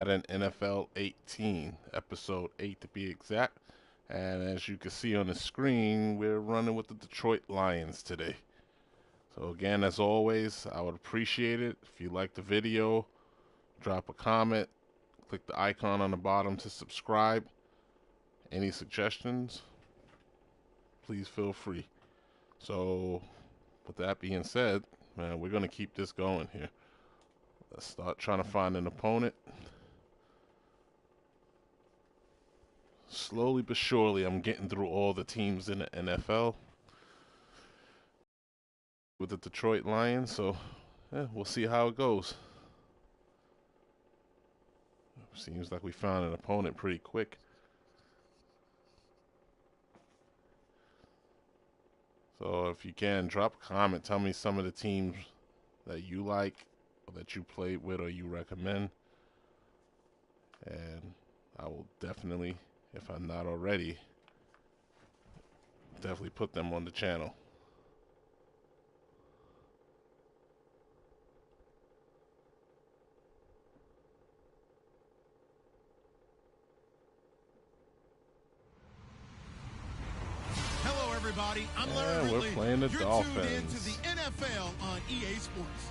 At an NFL 18, episode 8 to be exact. And as you can see on the screen, we're running with the Detroit Lions today. So again, as always, I would appreciate it if you like the video, drop a comment, click the icon on the bottom to subscribe. Any suggestions, please feel free. So with that being said, man, we're going to keep this going here. Let's start trying to find an opponent. Slowly but surely, I'm getting through all the teams in the NFL with the Detroit Lions, so yeah, we'll see how it goes. Seems like we found an opponent pretty quick. So if you can, drop a comment. Tell me some of the teams that you like, or that you played with, or you recommend. And I will definitely, if I'm not already, definitely put them on the channel. Hello, everybody. I'm Larry We're Ridley. playing the You're Dolphins. tuned into the NFL on EA Sports.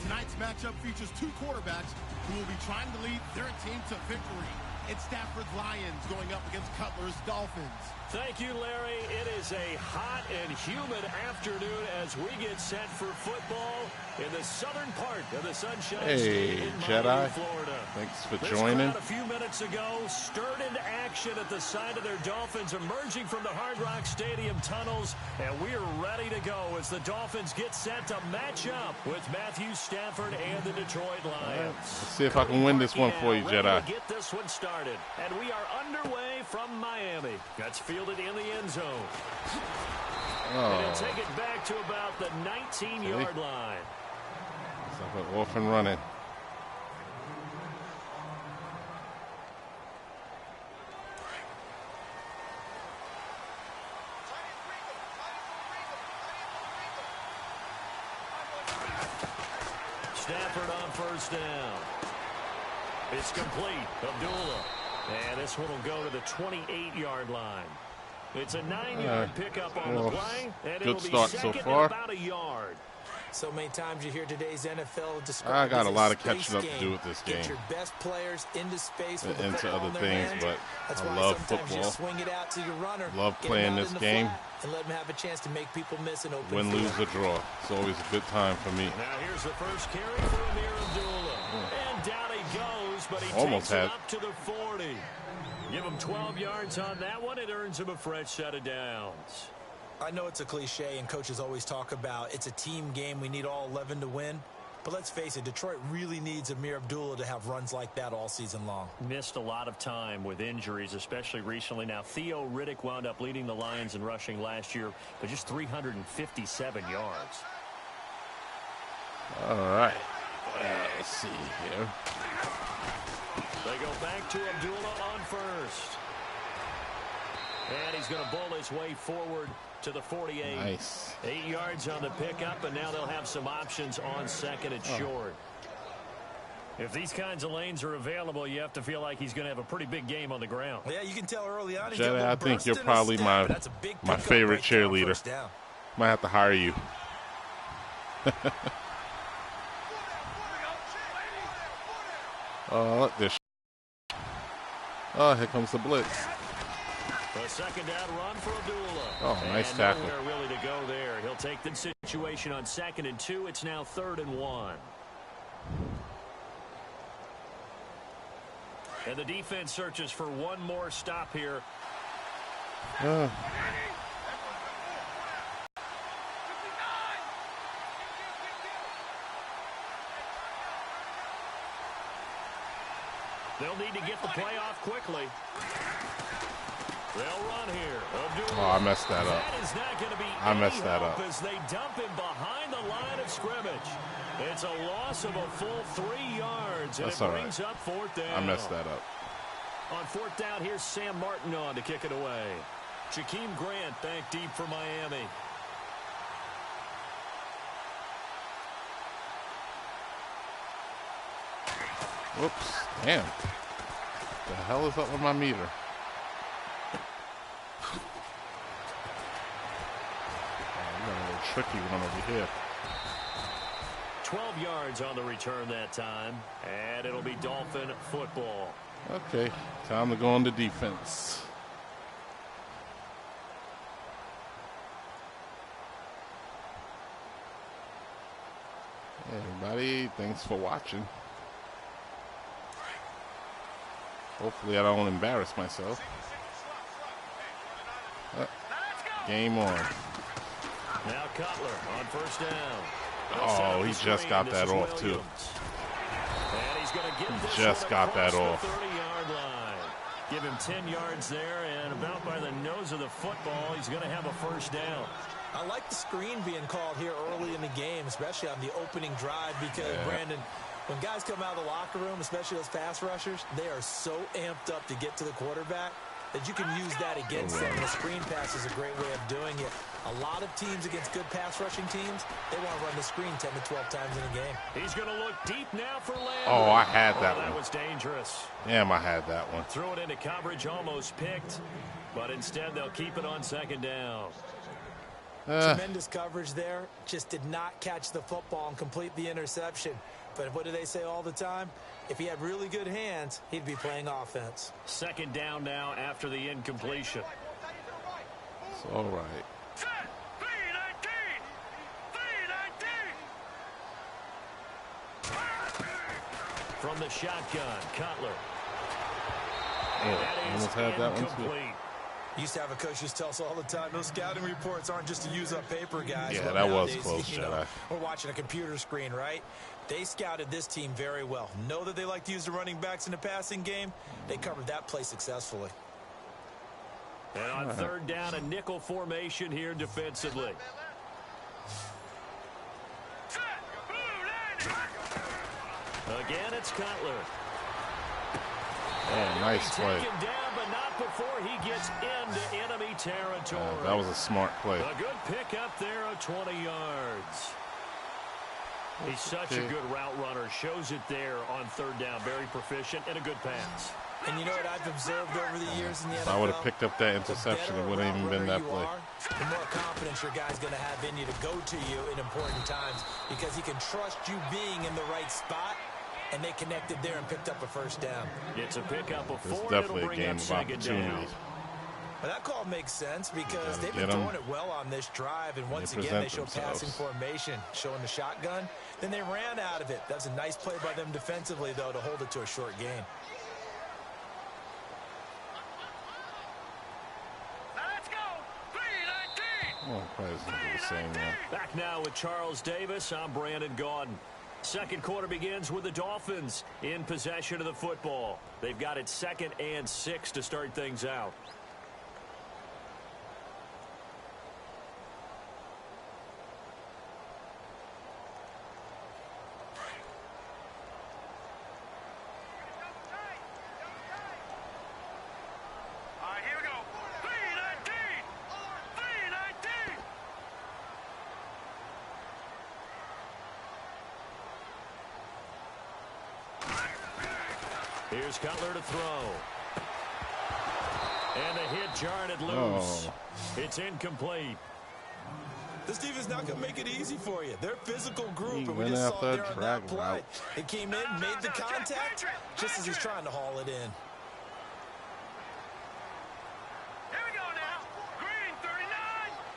Tonight's matchup features two quarterbacks who will be trying to lead their team to victory. It's Stafford's Lions going up against Cutler's Dolphins. Thank you, Larry. It is a hot and humid afternoon as we get set for football in the southern part of the Sunshine State in Jedi. Miami, Florida. Thanks for This joining. crowd a few minutes ago stirred into action at the side of their Dolphins emerging from the Hard Rock Stadium tunnels, and we are ready to go as the Dolphins get set to match up with Matthew Stafford and the Detroit Lions. Let's see if I can win this one for you, Ready Jedi. to get this one started, and we are underway from Miami. That's fielded in the end zone. And he'll take it back to about the 19-yard line. It's like an off and running. Stafford on first down. It's complete. Abdullah. And this one will go to the 28-yard line. It's a 9-yard pickup on the play, and it'll be start so second far. and about a yard. So many times you hear today's NFL described I got as a lot of space catching up to game. do with this Get game. your best players into space with the Into football other in their things, hands. but That's I why love sometimes football. you swing it out to your runner. Love get playing him out this in the game. flat, and let him have a chance to make people miss an open Win, field. lose, or draw. It's always a good time for me. Now here's the first carry for Amir Abdullah. And down he goes, but he Almost takes had it up to the 40. Give him 12 yards on that one. It earns him a fresh set of downs. I know it's a cliche, and coaches always talk about it's a team game. We need all 11 to win. But let's face it, Detroit really needs Amir Abdullah to have runs like that all season long. Missed a lot of time with injuries, especially recently. Now, Theo Riddick wound up leading the Lions in rushing last year, but just 357 yards. All right. Let's see here. They go back to Abdullah on first. And he's going to bowl his way forward to the 48. Nice. 8 yards on the pickup, and now they'll have some options on second and short. If these kinds of lanes are available, you have to feel like he's going to have a pretty big game on the ground. Yeah, you can tell early on. Jedi, I think you're probably my favorite cheerleader. Might have to hire you. Oh, look this. Oh, here comes the blitz. A second down run for Abdullah. Oh, nice and tackle. Nowhere really to go there. He'll take the situation on 2nd and 2. It's now 3rd and 1. And the defense searches for one more stop here. They'll need to get the play off quickly. They'll run here. Oh, I messed that up. That is not going to be I messed that up. as they dump him behind the line of scrimmage. It's a loss of a full 3 yards, and That's it all right. brings up 4th down. I messed that up. On 4th down, here's Sam Martin on to kick it away. Jakeem Grant back deep for Miami. Oops. Damn. The hell is up with my meter? Oh, we got a little tricky one over here. 12 yards on the return that time, and it'll be Dolphin football. Okay, time to go on to defense. Hey everybody, thanks for watching. Hopefully I don't embarrass myself. Game on. Now Cutler on first down. Oh, he just got that off too. And he's going to get this just got that off. 30-yard line. Give him 10 yards there, and about by the nose of the football, he's going to have a first down. I like the screen being called here early in the game, especially on the opening drive, because, Brandon, when guys come out of the locker room, especially those pass rushers, they are so amped up to get to the quarterback that you can use that against them. And a screen pass is a great way of doing it. A lot of teams against good pass rushing teams, they want to run the screen 10 to 12 times in a game. He's going to look deep now for Landry. Oh, I had that one. That was dangerous. Damn, I had that one. Threw it into coverage, almost picked, but instead they'll keep it on second down. Tremendous coverage there. Just did not catch the football and complete the interception. But what do they say all the time? If he had really good hands, he'd be playing offense. Second down now after the incompletion. It's all right. From the shotgun, Cutler. Oh, almost had that one too. Used to have a coach who tells us all the time, those scouting reports aren't just to use up paper, guys. Yeah, well, that nowadays, was close, Jedi. We're watching a computer screen, right? They scouted this team very well. Know that they like to use the running backs in the passing game. They covered that play successfully. And on third down, a nickel formation here defensively. Again, it's Cutler. Oh, nice play. Take him down, but not before he gets into enemy territory. That was a smart play. A good pickup there of 20 yards. He's such a good route runner. Shows it there on third down. Very proficient and a good pass. And you know what I've observed over the years in the NFL? If I would have picked up that interception, it wouldn't even been that play. The more confidence your guy's going to have in you to go to you in important times, because he can trust you being in the right spot, and they connected there and picked up a first down. It's a pickup of 4. It's definitely a game of opportunity. Well, that call makes sense because they've been throwing it well on this drive, and once again they show passing formation, showing the shotgun. Then they ran out of it. That was a nice play by them defensively, though, to hold it to a short gain. Oh, probably doesn't do the same now. Back now with Charles Davis. I'm Brandon Gaudin. Second quarter begins with the Dolphins in possession of the football. They've got it 2nd and 6 to start things out. Here's Cutler to throw. And the hit jarred it loose. Oh. It's incomplete. This team is not going to make it easy for you. They're a physical group, and we went just saw after there a on that drag play. route. It came in, made the contact, just as he's trying to haul it in. Here we go now. Green 39.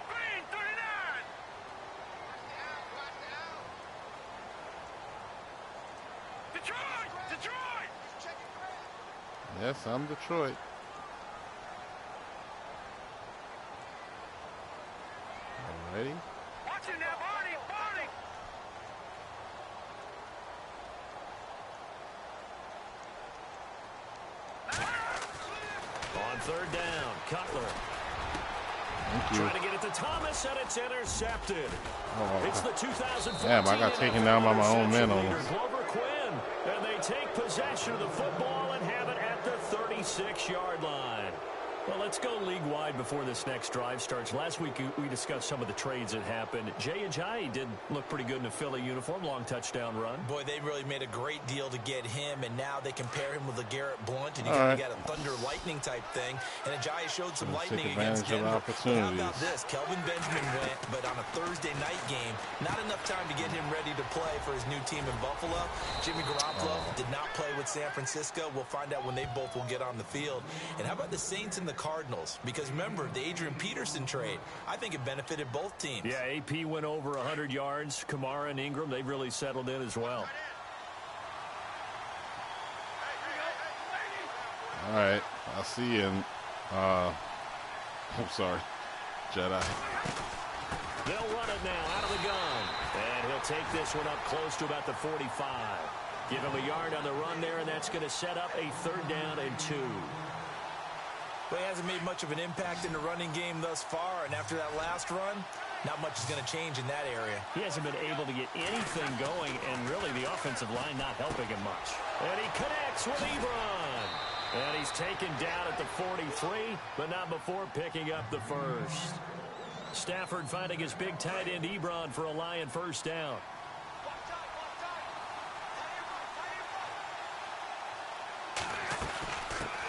Green 39. Detroit. Detroit. Yes, I'm Detroit. Alrighty. Watch him now, Barney. Barney. On third down, Cutler. Thank you. Trying to get it to Thomas, and it's intercepted. Oh, It's the 2014 damn, I got taken down by my own man on this. Glover Quinn, and they take possession of the football and have it at the 36-yard line. Well, let's go league-wide before this next drive starts. Last week, we discussed some of the trades that happened. Jay Ajayi did look pretty good in a Philly uniform, long touchdown run. Boy, they really made a great deal to get him, and now they compare him with LeGarrette Blount, and you kind of got a thunder-lightning type thing. And Ajayi showed some lightning against Denver. But how about this? Kelvin Benjamin went, but on a Thursday night game, not enough time to get him ready to play for his new team in Buffalo. Jimmy Garoppolo did not play with San Francisco. We'll find out when they both will get on the field. And how about the Saints and the Cardinals? Because remember, the Adrian Peterson trade, I think it benefited both teams. Yeah, AP went over 100 yards. Kamara and Ingram, they've really settled in as well. All right, I'll see you in, I'm sorry, Jedi. They'll run it now out of the gun. And he'll take this one up close to about the 45. Give him a yard on the run there, and that's going to set up a 3rd down and 2. But he hasn't made much of an impact in the running game thus far, and after that last run, not much is going to change in that area. He hasn't been able to get anything going, and really the offensive line not helping him much. And he connects with Ebron. And he's taken down at the 43, but not before picking up the 1st. Stafford finding his big tight end Ebron for a Lion 1st down.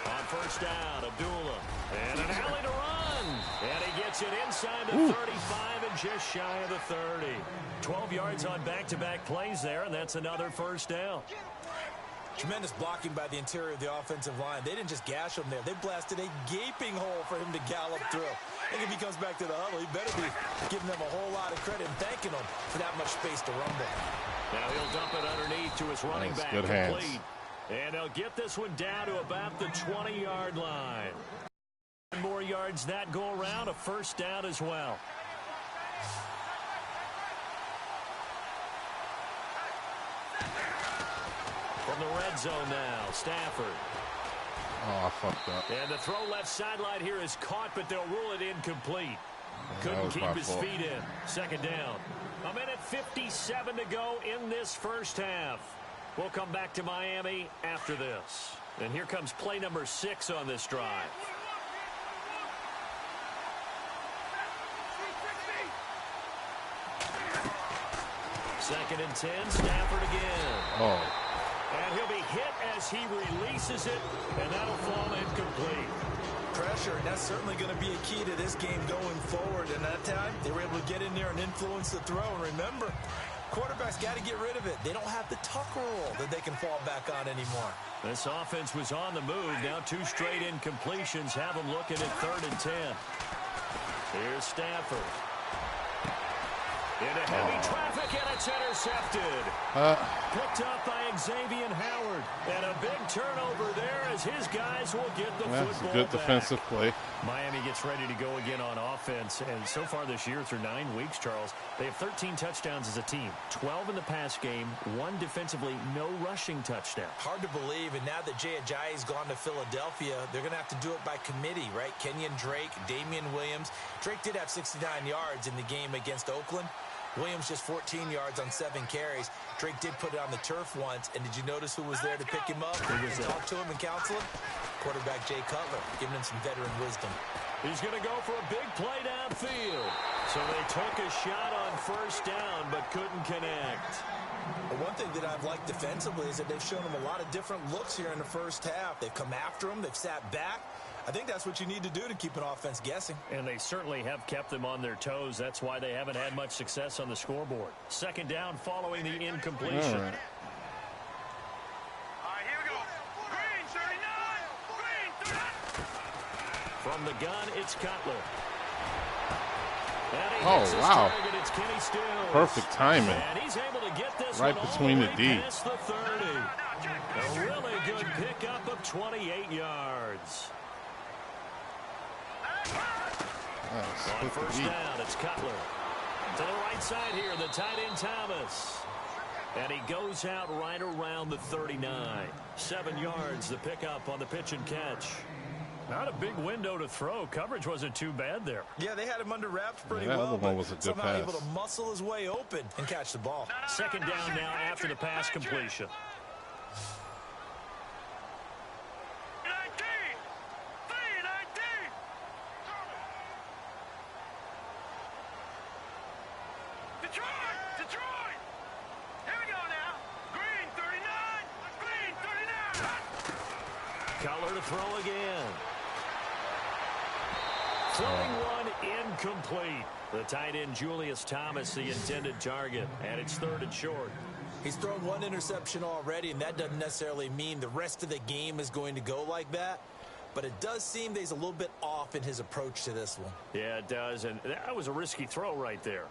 On 1st down, Abdullah. And an alley to run. And he gets it inside the 35 and just shy of the 30. 12 yards on back-to-back plays there, and that's another 1st down. Tremendous blocking by the interior of the offensive line. They didn't just gash him there. They blasted a gaping hole for him to gallop through. I think if he comes back to the huddle, he better be giving them a whole lot of credit and thanking them for that much space to rumble. Now he'll dump it underneath to his running back. Good complete. hands. And he'll get this one down to about the 20-yard line. 1 more yards that go around, a 1st down as well. From the red zone now, Stafford. Oh, I fucked up. And the throw left sideline here is caught, but they'll rule it incomplete. Couldn't keep his feet in. 2nd down. 1:57 to go in this 1st half. We'll come back to Miami after this. And here comes play number 6 on this drive. Second and 10, Stafford again. Oh. And he'll be hit as he releases it, and that'll fall incomplete. Pressure, and that's certainly going to be a key to this game going forward. And that time, they were able to get in there and influence the throw. And remember, quarterbacks got to get rid of it. They don't have the Tucker rule that they can fall back on anymore. This offense was on the move. Now 2 straight incompletions have them looking at 3rd and 10. Here's Stafford. Into heavy traffic, and it's intercepted. Picked up by Xavier Howard. And a big turnover there as his guys will get the football That's a good back. defensive play. Miami gets ready to go again on offense. And so far this year, through 9 weeks, Charles, they have 13 touchdowns as a team. 12 in the pass game, 1 defensively, no rushing touchdown. Hard to believe, and now that Jay Ajayi's gone to Philadelphia, they're going to have to do it by committee, right? Kenyon Drake, Damian Williams. Drake did have 69 yards in the game against Oakland. Williams just 14 yards on 7 carries. Drake did put it on the turf once, and did you notice who was there to pick him up and talk to him and counsel him? Quarterback Jay Cutler, giving him some veteran wisdom. He's going to go for a big play downfield. So they took a shot on 1st down, but couldn't connect. But one thing that I've liked defensively is that they've shown him a lot of different looks here in the 1st half. They've come after him. They've sat back. I think that's what you need to do to keep an offense guessing. And they certainly have kept them on their toes. That's why they haven't had much success on the scoreboard. 2nd down following the incompletion. All right, here we go. Green, 39. Green, 39. From the gun, it's Cutler. Oh, wow. It's Kenny Stills. Perfect timing. And he's able to get this right between the D. past the 30. A really good pickup of 28 yards. On 1st down, it's Cutler. To the right side here, the tight end Thomas. And he goes out right around the 39. 7 yards, the pickup on the pitch and catch. Not a big window to throw. Coverage wasn't too bad there. Yeah, they had him under wraps pretty that well. other one was a good somehow pass. able to muscle his way open and catch the ball. 2nd down now after the pass completion. 19. Detroit! Here we go now. Green 39. Green 39. Cutler to throw again. Throwing one incomplete. The tight end Julius Thomas, the intended target, and it's 3rd and short. He's thrown one interception already, and that doesn't necessarily mean the rest of the game is going to go like that. But it does seem that he's a little bit off in his approach to this one. Yeah, it does, and that was a risky throw right there.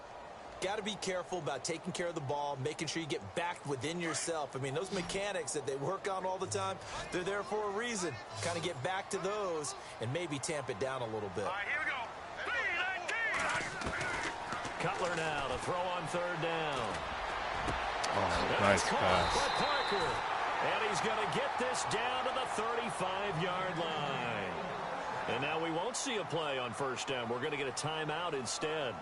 Got to be careful about taking care of the ball, making sure you get back within yourself. I mean, those mechanics that they work on all the time, they're there for a reason. Kind of get back to those and maybe tamp it down a little bit. All right, here we go. 3-19. Cutler now to throw on 3rd down. Oh, nice pass. Parker. And he's going to get this down to the 35-yard line. And now we won't see a play on 1st down. We're going to get a timeout instead,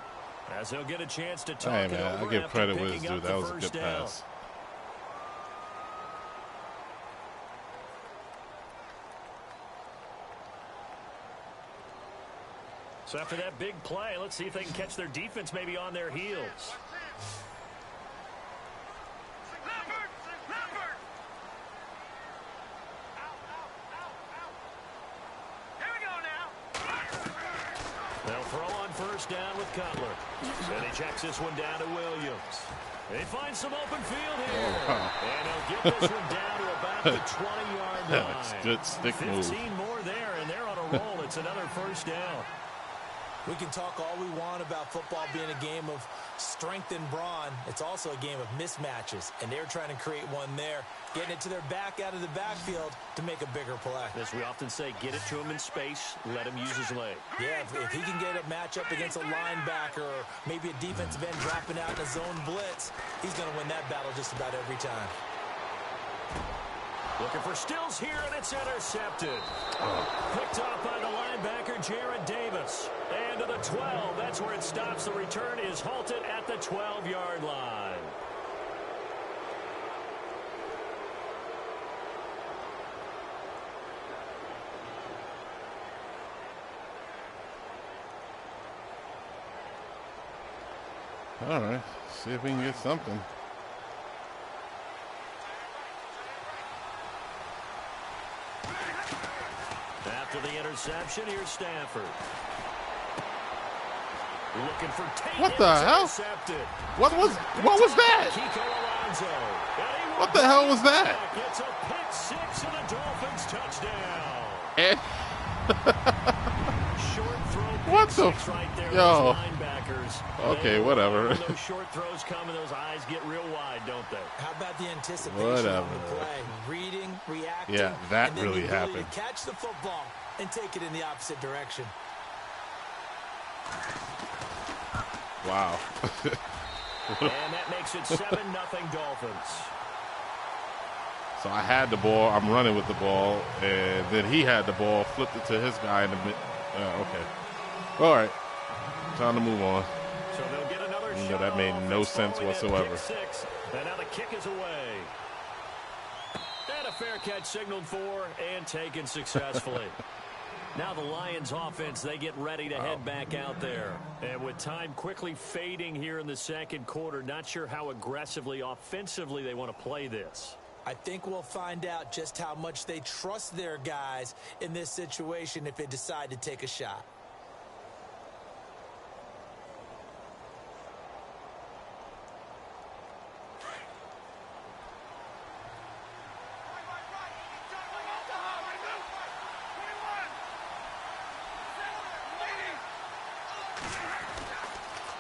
as he'll get a chance to talk Hey, it man, over I give after credit with his picking dude. up That the was a first good down. pass. So after that big play, let's see if they can catch their defense maybe on their heels. They'll throw on 1st down with Cutler. And he checks this one down to Williams. They find some open field here. And he'll get this one down to about the 20-yard line. That's good stick 15 move. more there, and they're on a roll. It's another 1st down. We can talk all we want about football being a game of strength and brawn. It's also a game of mismatches, and they're trying to create one there, getting it to their back out of the backfield to make a bigger play. As we often say, get it to him in space, let him use his leg. Yeah, if he can get a matchup against a linebacker or maybe a defensive end dropping out in a zone blitz, he's going to win that battle just about every time. Looking for Stills here, and it's intercepted. Picked off by the linebacker, Jared Davis. And to the 12, that's where it stops. The return is halted at the 12-yard line. All right, see if we can get something. After the interception, here's Stafford. Looking for Tate. What the hell? Intercepted. What was that? Kiko Alonso. What the hell was that? It's a pick 6 and a Dolphins touchdown. Eh. Short throw. What the Six right there. yo? Those linebackers. Okay, whatever. When those short throws come and those eyes get real wide, don't they? How about the anticipation Whatever. on the play? Reading, reacting. Yeah, that and then really the ability happened. to catch the football and take it in the opposite direction. Wow. And that makes it 7-0 Dolphins. So I had the ball. I'm running with the ball, and then he had the ball. Flipped it to his guy in the mid. Okay. All right. Time to move on. So they'll get another You know, shot that made off. no It's sense following that whatsoever. pick 6, and now the kick is away. And a fair catch signaled for and taken successfully. Now the Lions offense, they get ready to head back out there. And with time quickly fading here in the second quarter, not sure how aggressively, offensively they want to play this. I think we'll find out just how much they trust their guys in this situation if they decide to take a shot.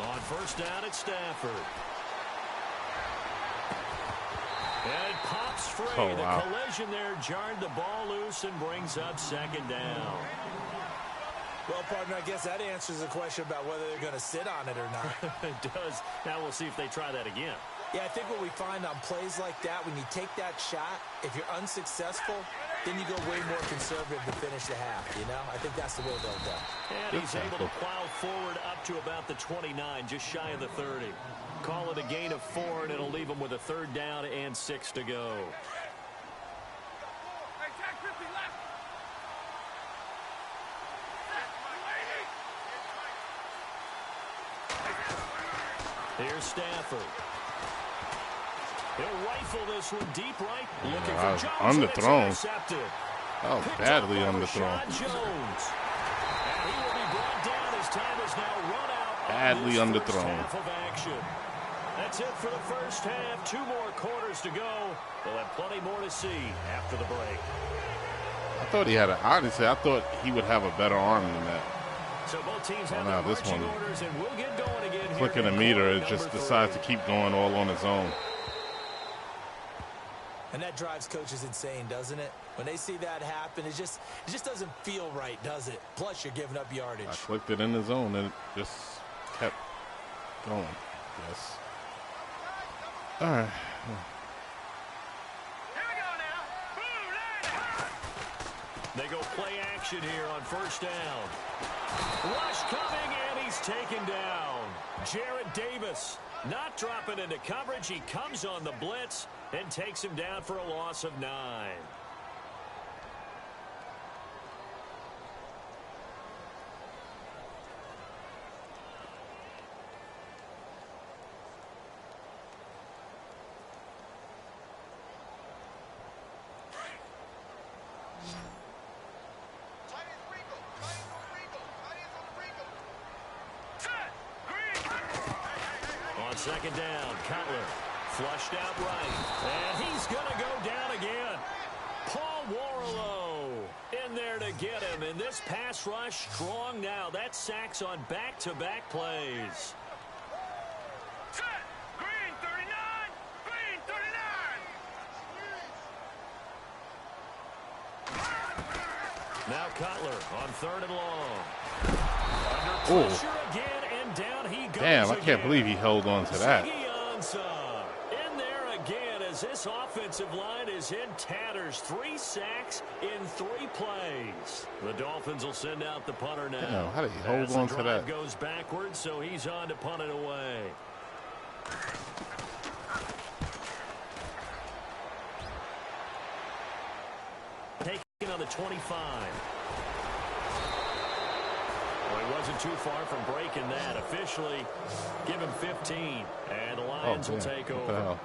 On 1st down at Stafford. And it pops free. Oh, wow. The collision there jarred the ball loose and brings up 2nd down. Well, partner, I guess that answers the question about whether they're going to sit on it or not. It does. Now we'll see if they try that again. Yeah, I think what we find on plays like that, when you take that shot, if you're unsuccessful, then you go way more conservative to finish the half, you know? I think that's the way they'll go. And he's able to plow forward up to about the 29, just shy of the 30. Call it a gain of 4, and it'll leave him with a 3rd down and 6 to go. Here's Stafford. He'll rifle this one deep right. Looking That was for Jones, underthrown. intercepted. That was Picked badly up by underthrown. Rashad Jones. And he will be brought down as time is now run out. Badly on this underthrown. first half of action. That's it for the first half. 2 more quarters to go. We'll have plenty more to see after the break. I thought he had honestly, I thought he would have a better arm than that. So both teams have now their this marching one, orders, and we'll get going again here. Clicking a in meter, quarter it just number decides 3. to keep going all on its own. And that drives coaches insane, doesn't it? When they see that happen, it just doesn't feel right, does it? Plus, you're giving up yardage. I clicked it in the zone and it just kept going. Yes. All right. They go play action here on first down. Rush coming, and he's taken down. Jarrett Davis not dropping into coverage. He comes on the blitz and takes him down for a loss of 9. On second down, Cutler flushed out right, and he's going to go down again. Paul Warlow in there to get him, and this pass rush strong now. That's sacks on back-to-back plays. Green 39! Green 39! Now Cutler on 3rd and long. Under Oh. pressure again, and down he goes. Damn, I can't believe he held on to that. Ziggy Ansah in there again as this offensive line is in tatters. 3 sacks in 3 plays. The Dolphins will send out the punter now. Damn, how did he hold As on the to drive that? goes backwards, so he's on to punt it away. Taking on the 25. Well, he wasn't too far from breaking that. Officially, give him 15, and the Lions will take What the over. hell?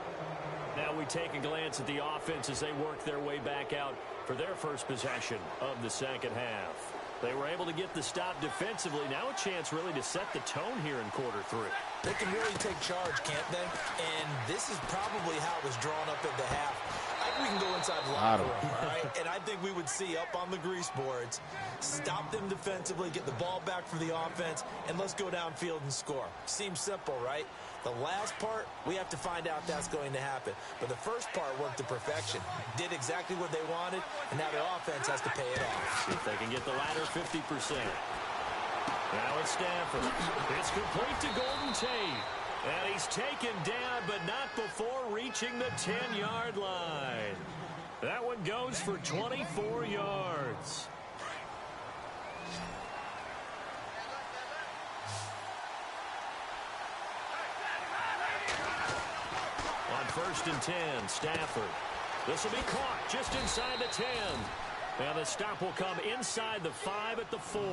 Now we take a glance at the offense as they work their way back out for their first possession of the second half. They were able to get the stop defensively. Now a chance really to set the tone here in quarter 3. They can really take charge, can't they? And this is probably how it was drawn up at the half. I think we can go inside the locker room, all right? And I think we would see up on the grease boards, stop them defensively, get the ball back for the offense, and let's go downfield and score. Seems simple, right? The last part, we have to find out that's going to happen. But the first part worked to perfection. Did exactly what they wanted, and now the offense has to pay it off. See if they can get the latter 50%. Now it's Stafford. It's complete to Golden Tate. And he's taken down, but not before reaching the 10-yard line. That one goes for 24 yards. On 1st and 10, Stafford. This will be caught just inside the 10. And the stop will come inside the 5 at the 4.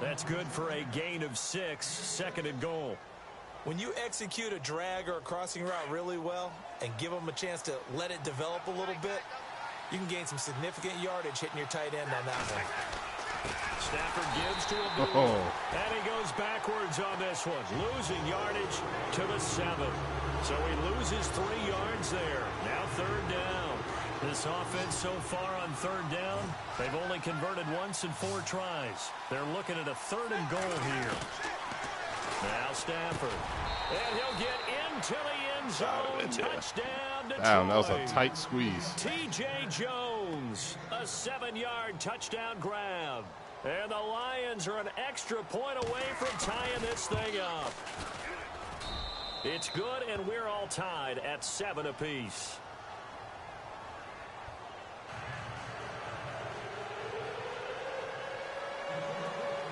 That's good for a gain of 6, 2nd and goal. When you execute a drag or a crossing route really well and give them a chance to let it develop a little bit, you can gain some significant yardage hitting your tight end on that one. Stafford gives to Abdullah, and he goes backwards on this one, losing yardage to the 7. So he loses 3 yards there. Now 3rd down. This offense so far on 3rd down, they've only converted once in 4 tries. They're looking at a 3rd and goal here. Now Stafford, and he'll get into the end zone. Touchdown, Detroit. Damn, that was a tight squeeze. T.J. Jones, a 7-yard touchdown grab. And the Lions are an extra point away from tying this thing up. It's good, and we're all tied at 7 apiece.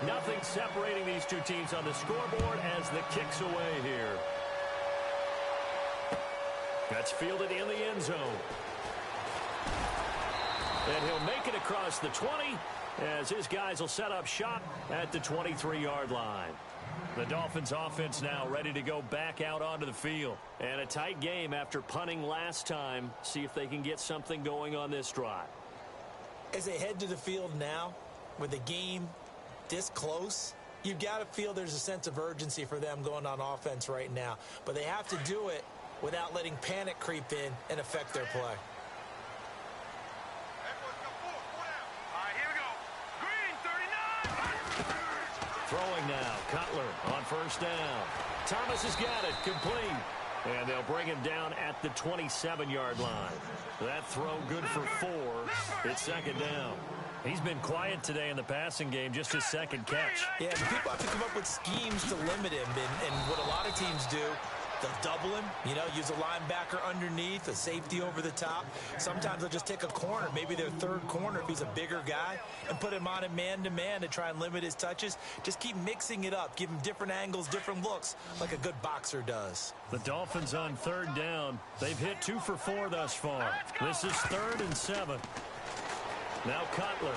Nothing separating these two teams on the scoreboard as the kick's away here. That's fielded in the end zone. And he'll make it across the 20 as his guys will set up shop at the 23-yard line. The Dolphins offense now ready to go back out onto the field. And a tight game after punting last time. See if they can get something going on this drive. As they head to the field now, with the game this close, you've got to feel there's a sense of urgency for them going on offense right now. But they have to do it without letting panic creep in and affect their play. Throwing now, Cutler on first down. Thomas has got it, complete. And they'll bring him down at the 27-yard line. That throw good for 4. It's second down. He's been quiet today in the passing game, just his second catch. Yeah, people have to come up with schemes to limit him. And what a lot of teams do, they'll double him, use a linebacker underneath, a safety over the top. Sometimes they'll just take a corner, maybe their third corner if he's a bigger guy, and put him on a man-to-man to try and limit his touches. Just keep mixing it up, give him different angles, different looks, like a good boxer does. The Dolphins on third down. They've hit 2 for 4 thus far. This is 3rd and 7. Now Cutler.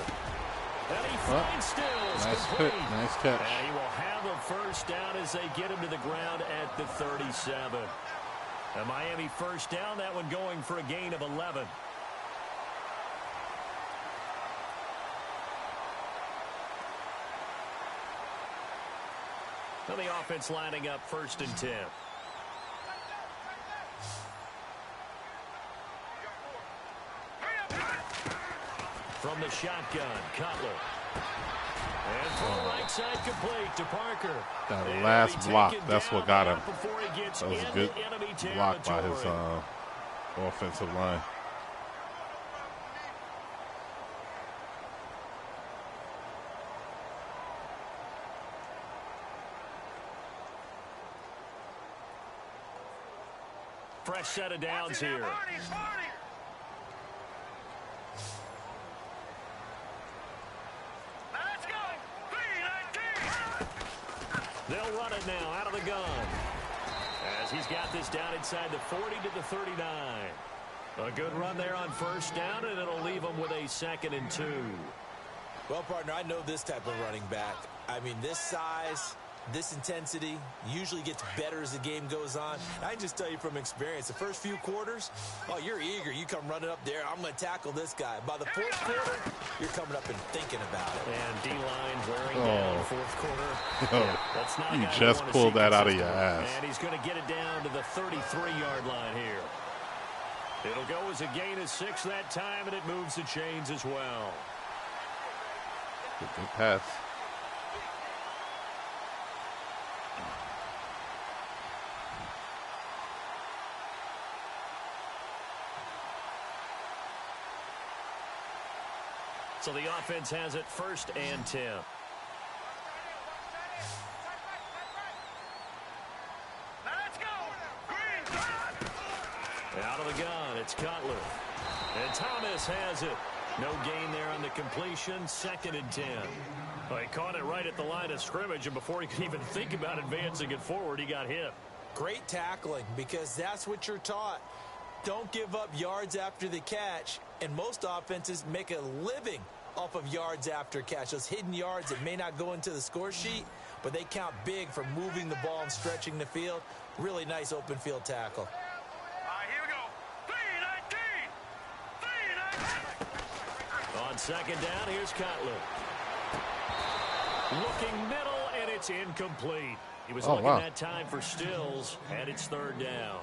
And he finds Stills. Nice complete. hit, nice catch. And he will have a first down as they get him to the ground at the 37. A Miami first down, that one going for a gain of 11. And the offense lining up 1st and 10. From the shotgun, Cutler. And throw right side complete to Parker. That last block, that's what got him. That was a good block by his offensive line. Fresh set of downs here. They'll run it now out of the gun. As he's got this down inside the 40 to the 39. A good run there on first down, and it'll leave them with a 2nd and 2. Well, partner, I know this type of running back. I mean, this size, this intensity usually gets better as the game goes on. I can just tell you from experience, the first few quarters, oh, you're eager. You come running up there, I'm going to tackle this guy. By the 4th quarter, you're coming up and thinking about it. And D-line wearing down 4th quarter. Oh, That's not you just pulled that out of your ass. And he's going to get it down to the 33-yard line here. It'll go as a gain of 6 that time, and it moves the chains as well. Good pass. So the offense has it 1st and 10. Out of the gun, it's Cutler. And Thomas has it. No gain there on the completion, 2nd and 10. Well, he caught it right at the line of scrimmage, and before he could even think about advancing it forward, he got hit. Great tackling, because that's what you're taught. Don't give up yards after the catch, and most offenses make a living off of yards after catch. Those hidden yards that may not go into the score sheet, but they count big for moving the ball and stretching the field. Really nice open field tackle. Here we go. 3-19. On 2nd down, here's Cutler. Looking middle, and it's incomplete. He was looking that time for Stills, and it's 3rd down.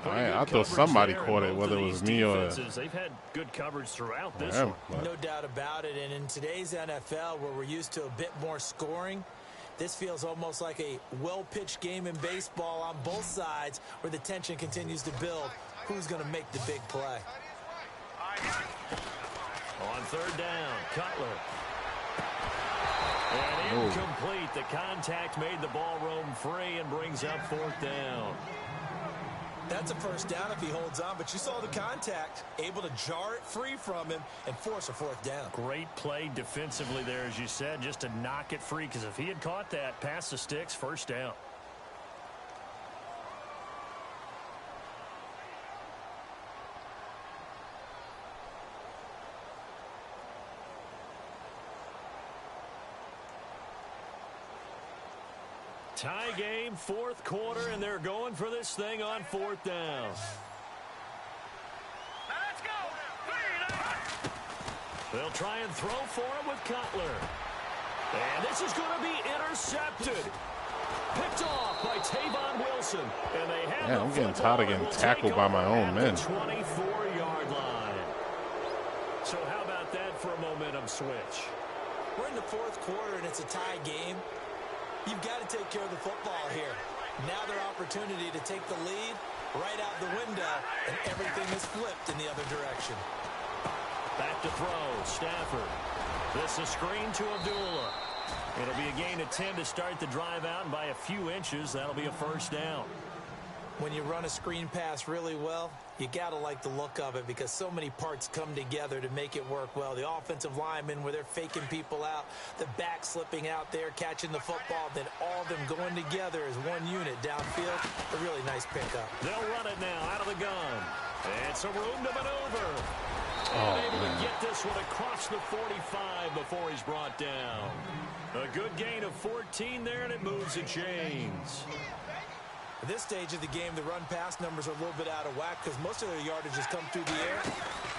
I thought somebody caught it, whether it was me or... They've had good coverage throughout this one. No doubt about it. And in today's NFL, where we're used to a bit more scoring, this feels almost like a well-pitched game in baseball on both sides, where the tension continues to build. Who's going to make the big play? On 3rd down, Cutler. And incomplete. The contact made the ball roam free and brings up 4th down. That's a first down if he holds on, but you saw the contact, able to jar it free from him and force a 4th down. Great play defensively there, as you said, just to knock it free, because if he had caught that, past the sticks, 1st down. Tie game, fourth quarter, and they're going for this thing on fourth down. Now let's go. 3. They'll try and throw for it with Cutler. And this is going to be intercepted. Picked off by Tavon Wilson. And they have I'm getting tired of getting tackled by my own men. 24-yard line. So how about that for a momentum switch? We're in the fourth quarter, and it's a tie game. You've got to take care of the football here. Now their opportunity to take the lead right out the window, and everything is flipped in the other direction. Back to throw, Stafford. This is screen to Abdullah. It'll be a gain of 10 to start the drive out, and by a few inches, that'll be a first down. When you run a screen pass really well, you got to like the look of it because so many parts come together to make it work well. The offensive linemen where they're faking people out, the back slipping out there, catching the football, then all of them going together as one unit downfield. A really nice pickup. They'll run it now out of the gun. And some room to maneuver. Oh, And able man. to get this one across the 45 before he's brought down. A good gain of 14 there, and it moves and chains. At this stage of the game, the run-pass numbers are a little bit out of whack because most of their yardage has come through the air.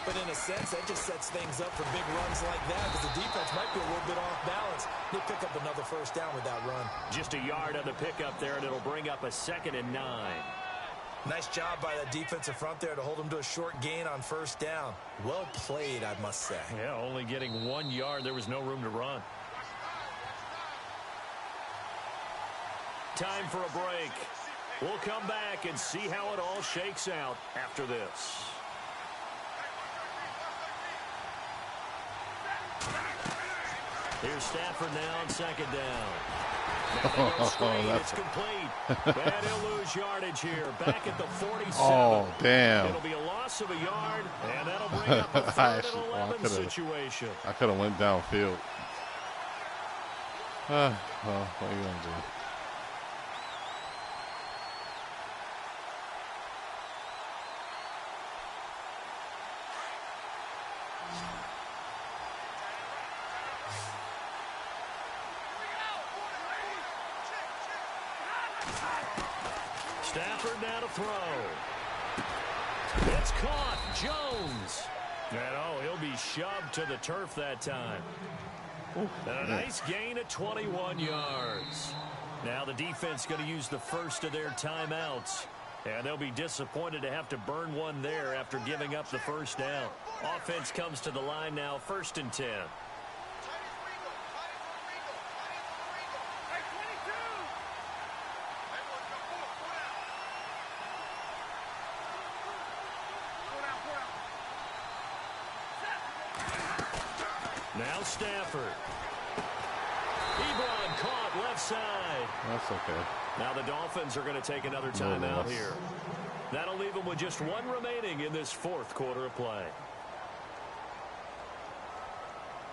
But in a sense, that just sets things up for big runs like that because the defense might be a little bit off balance. They pick up another first down with that run. Just a yard on the pickup there, and it'll bring up a 2nd and 9. Nice job by that defensive front there to hold them to a short gain on first down. Well played, I must say. Yeah, only getting 1 yard. There was no room to run. Time for a break. We'll come back and see how it all shakes out after this. Here's Stafford now on 2nd down. Now they go screen. It's complete. But he'll lose yardage here. Back at the 47. Oh, damn. It'll be a loss of a yard, and that'll bring up a 3rd and 11 situation. I could have went downfield. Well, what are you going to do? Stafford now to throw. It's caught. Jones. And he'll be shoved to the turf that time. And a nice gain of 21 yards. Now the defense going to use the first of their timeouts. And they'll be disappointed to have to burn one there after giving up the first down. Offense comes to the line now, 1st and 10. Now Stafford. Ebron caught left side. That's okay. Now the Dolphins are going to take another timeout here. That'll leave them with just 1 remaining in this 4th quarter of play.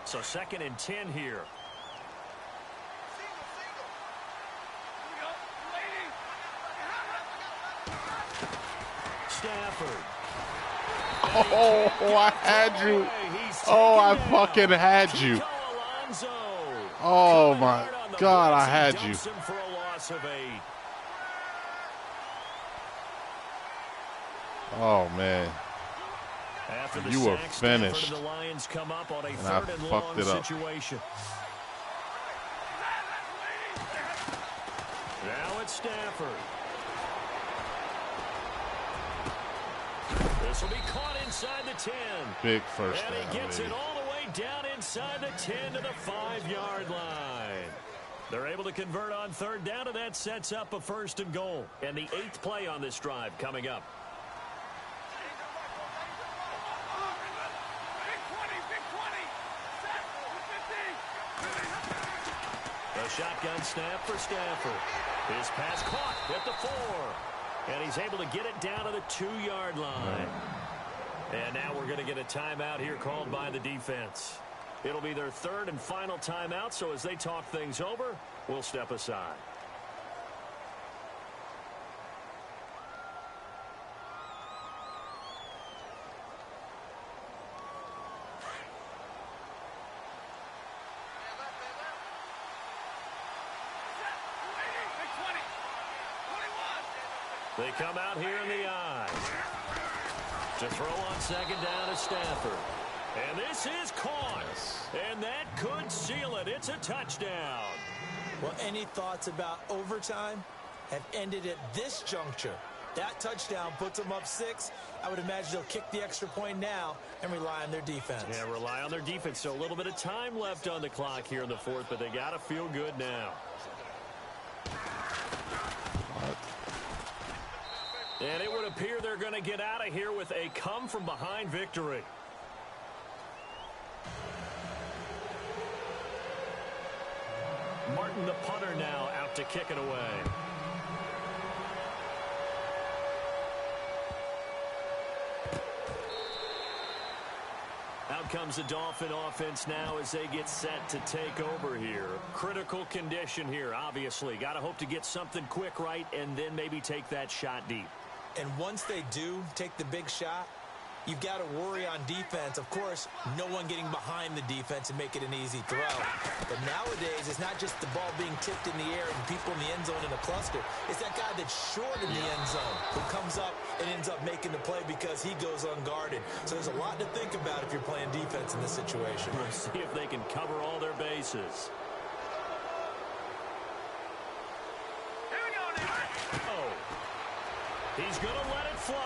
So 2nd and 10 here. Stafford. Oh, I had you. Oh, I fucking had you. Oh, my God, I had you. For a loss of 8. Oh, man. After the You were sack, finished. Stafford and the Lions come up on a And 3rd I and fucked long it up. situation. Now it's Stafford. This will be caught inside the 10. Big first And down, he gets baby. it all the way down inside the 10 to the 5-yard line. They're able to convert on 3rd down, and that sets up a 1st and goal. And the 8th play on this drive coming up. A shotgun snap for Stafford. His pass caught at the 4. And he's able to get it down to the 2-yard line. And now we're going to get a timeout here called by the defense. It'll be their 3rd and final timeout, so as they talk things over, we'll step aside. They come out here in the I. To throw on second down is Stafford. And this is caught. And that could seal it. It's a touchdown. Well, any thoughts about overtime have ended at this juncture. That touchdown puts them up 6. I would imagine they'll kick the extra point now and rely on their defense. Yeah, rely on their defense. So a little bit of time left on the clock here in the fourth, but they got to feel good now. And it would appear they're going to get out of here with a come-from-behind victory. Martin, the punter, now out to kick it away. Out comes the Dolphin offense now as they get set to take over here. Critical condition here, obviously. Got to hope to get something quick right and then maybe take that shot deep. And once they do take the big shot, you've got to worry on defense. Of course, no one getting behind the defense and make it an easy throw. But nowadays, it's not just the ball being tipped in the air and people in the end zone in a cluster. It's that guy that's short in the end zone who comes up and ends up making the play because he goes unguarded. So there's a lot to think about if you're playing defense in this situation. We'll see if they can cover all their bases. Oh, he's going to let it fly.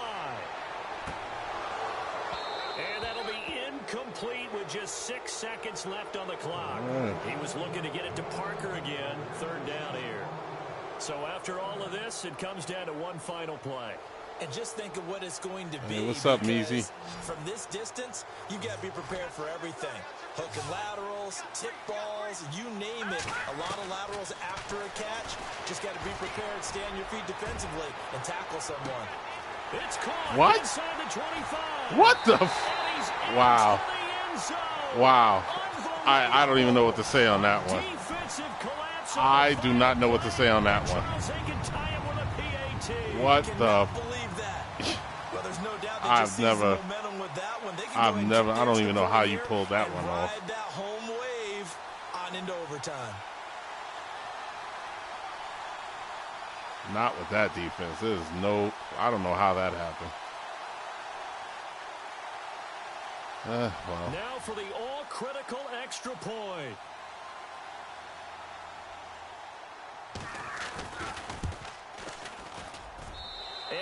And that'll be incomplete with just 6 seconds left on the clock. He was looking to get it to Parker again. Third down here. So after all of this, it comes down to one final play. And just think of what it's going to be. Hey, what's up, Measy? From this distance, you got to be prepared for everything. Hook and laterals, tip balls, you name it. A lot of laterals after a catch. Just got to be prepared, stay on your feet defensively, and tackle someone. It's caught what? Inside the 25. What the wow. Wow. I don't even know what to say on that one. I do not know what to say on that one. What the? I've never, I don't even know how you pulled that one off. That home wave on into overtime. Not with that defense. There's no, I don't know how that happened. Well. Now for the all-critical extra point.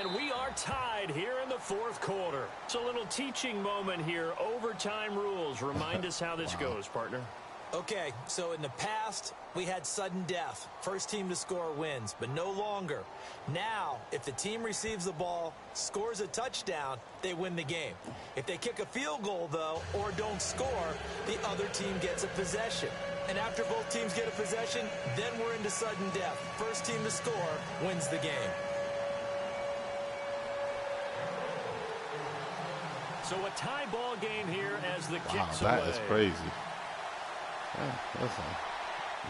And we are tied here in the fourth quarter. It's a little teaching moment here. Overtime rules. Remind us how this goes, partner. Okay, so in the past, we had sudden death. First team to score wins, but no longer. Now, if the team receives the ball, scores a touchdown, they win the game. If they kick a field goal, though, or don't score, the other team gets a possession. And after both teams get a possession, then we're into sudden death. First team to score wins the game. So a tie ball game here as the kicks away. That is crazy. Yeah,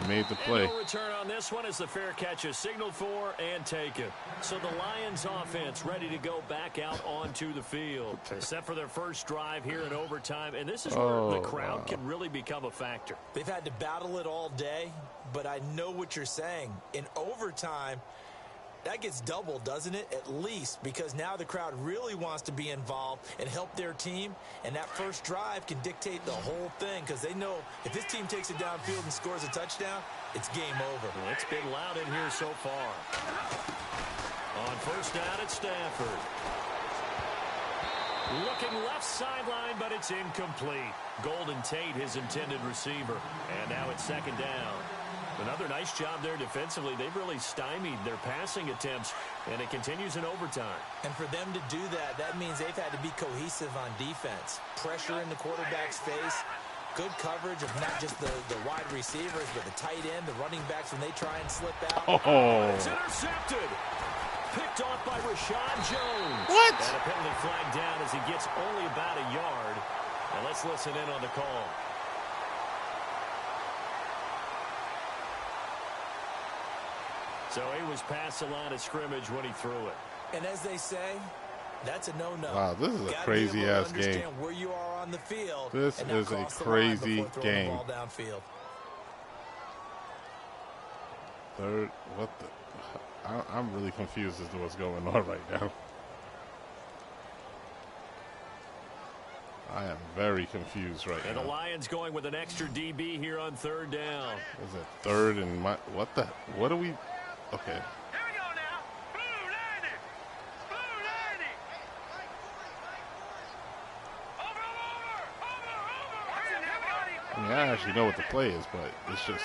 you made the play. And no return on this one as the fair catch is signaled for and taken. So the Lions offense ready to go back out onto the field. Set for their first drive here in overtime. And this is where the crowd can really become a factor. They've had to battle it all day, but I know what you're saying. In overtime, that gets doubled, doesn't it? At least, because now the crowd really wants to be involved and help their team, and that first drive can dictate the whole thing because they know if this team takes it downfield and scores a touchdown, it's game over. Well, it's been loud in here so far. On first down, it's Stafford. Looking left sideline, but it's incomplete. Golden Tate, his intended receiver. And now it's second down. Another nice job there defensively. They've really stymied their passing attempts, and it continues in overtime. And for them to do that, that means they've had to be cohesive on defense. Pressure in the quarterback's face. Good coverage of not just the wide receivers, but the tight end, the running backs when they try and slip out. Oh. It's intercepted. Picked off by Rashad Jones. What? And a penalty flag down as he gets only about a yard. Now let's listen in on the call. So he was past the line of scrimmage when he threw it. And as they say, that's a no-no. Wow, this is a crazy-ass game. Where you are on the field. This is a crazy game. Ball downfield. Third, what the? I'm really confused as to what's going on right now. I am very confused right And now. the Lions going with an extra DB here on third down. Is it third and what are we? Okay. Here we go now. Blue landing. Blue landing. Over. I mean, I actually know what the play is, but it's just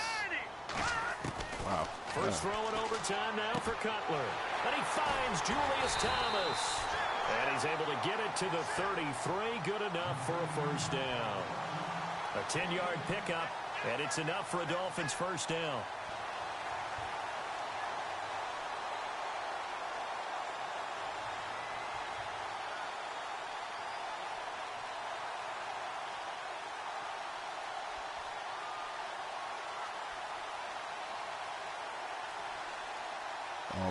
wow. First throw in overtime now for Cutler. And he finds Julius Thomas. And he's able to get it to the 33. Good enough for a first down. A 10-yard pickup, and it's enough for a Dolphins first down.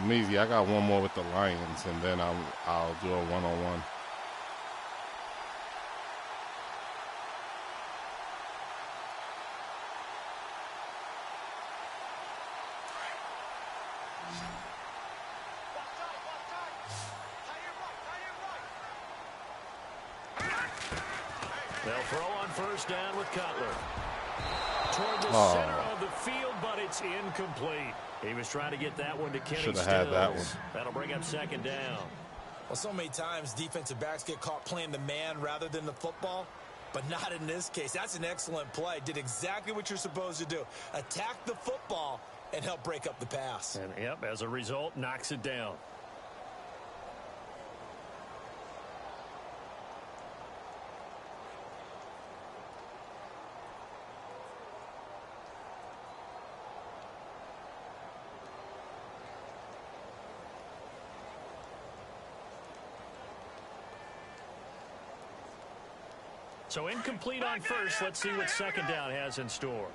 Measy, I got one more with the Lions, and then I'll do a one-on-one. They'll throw on first down with Cutler. Toward the center of the field, but it's incomplete. He was trying to get that one to Kenny Should have Stills. had that one. That'll bring up second down. Well, so many times defensive backs get caught playing the man rather than the football, but not in this case. That's an excellent play. Did exactly what you're supposed to do. Attack the football and help break up the pass. And, yep, as a result, knocks it down. So incomplete on first. Let's see what second down has in store.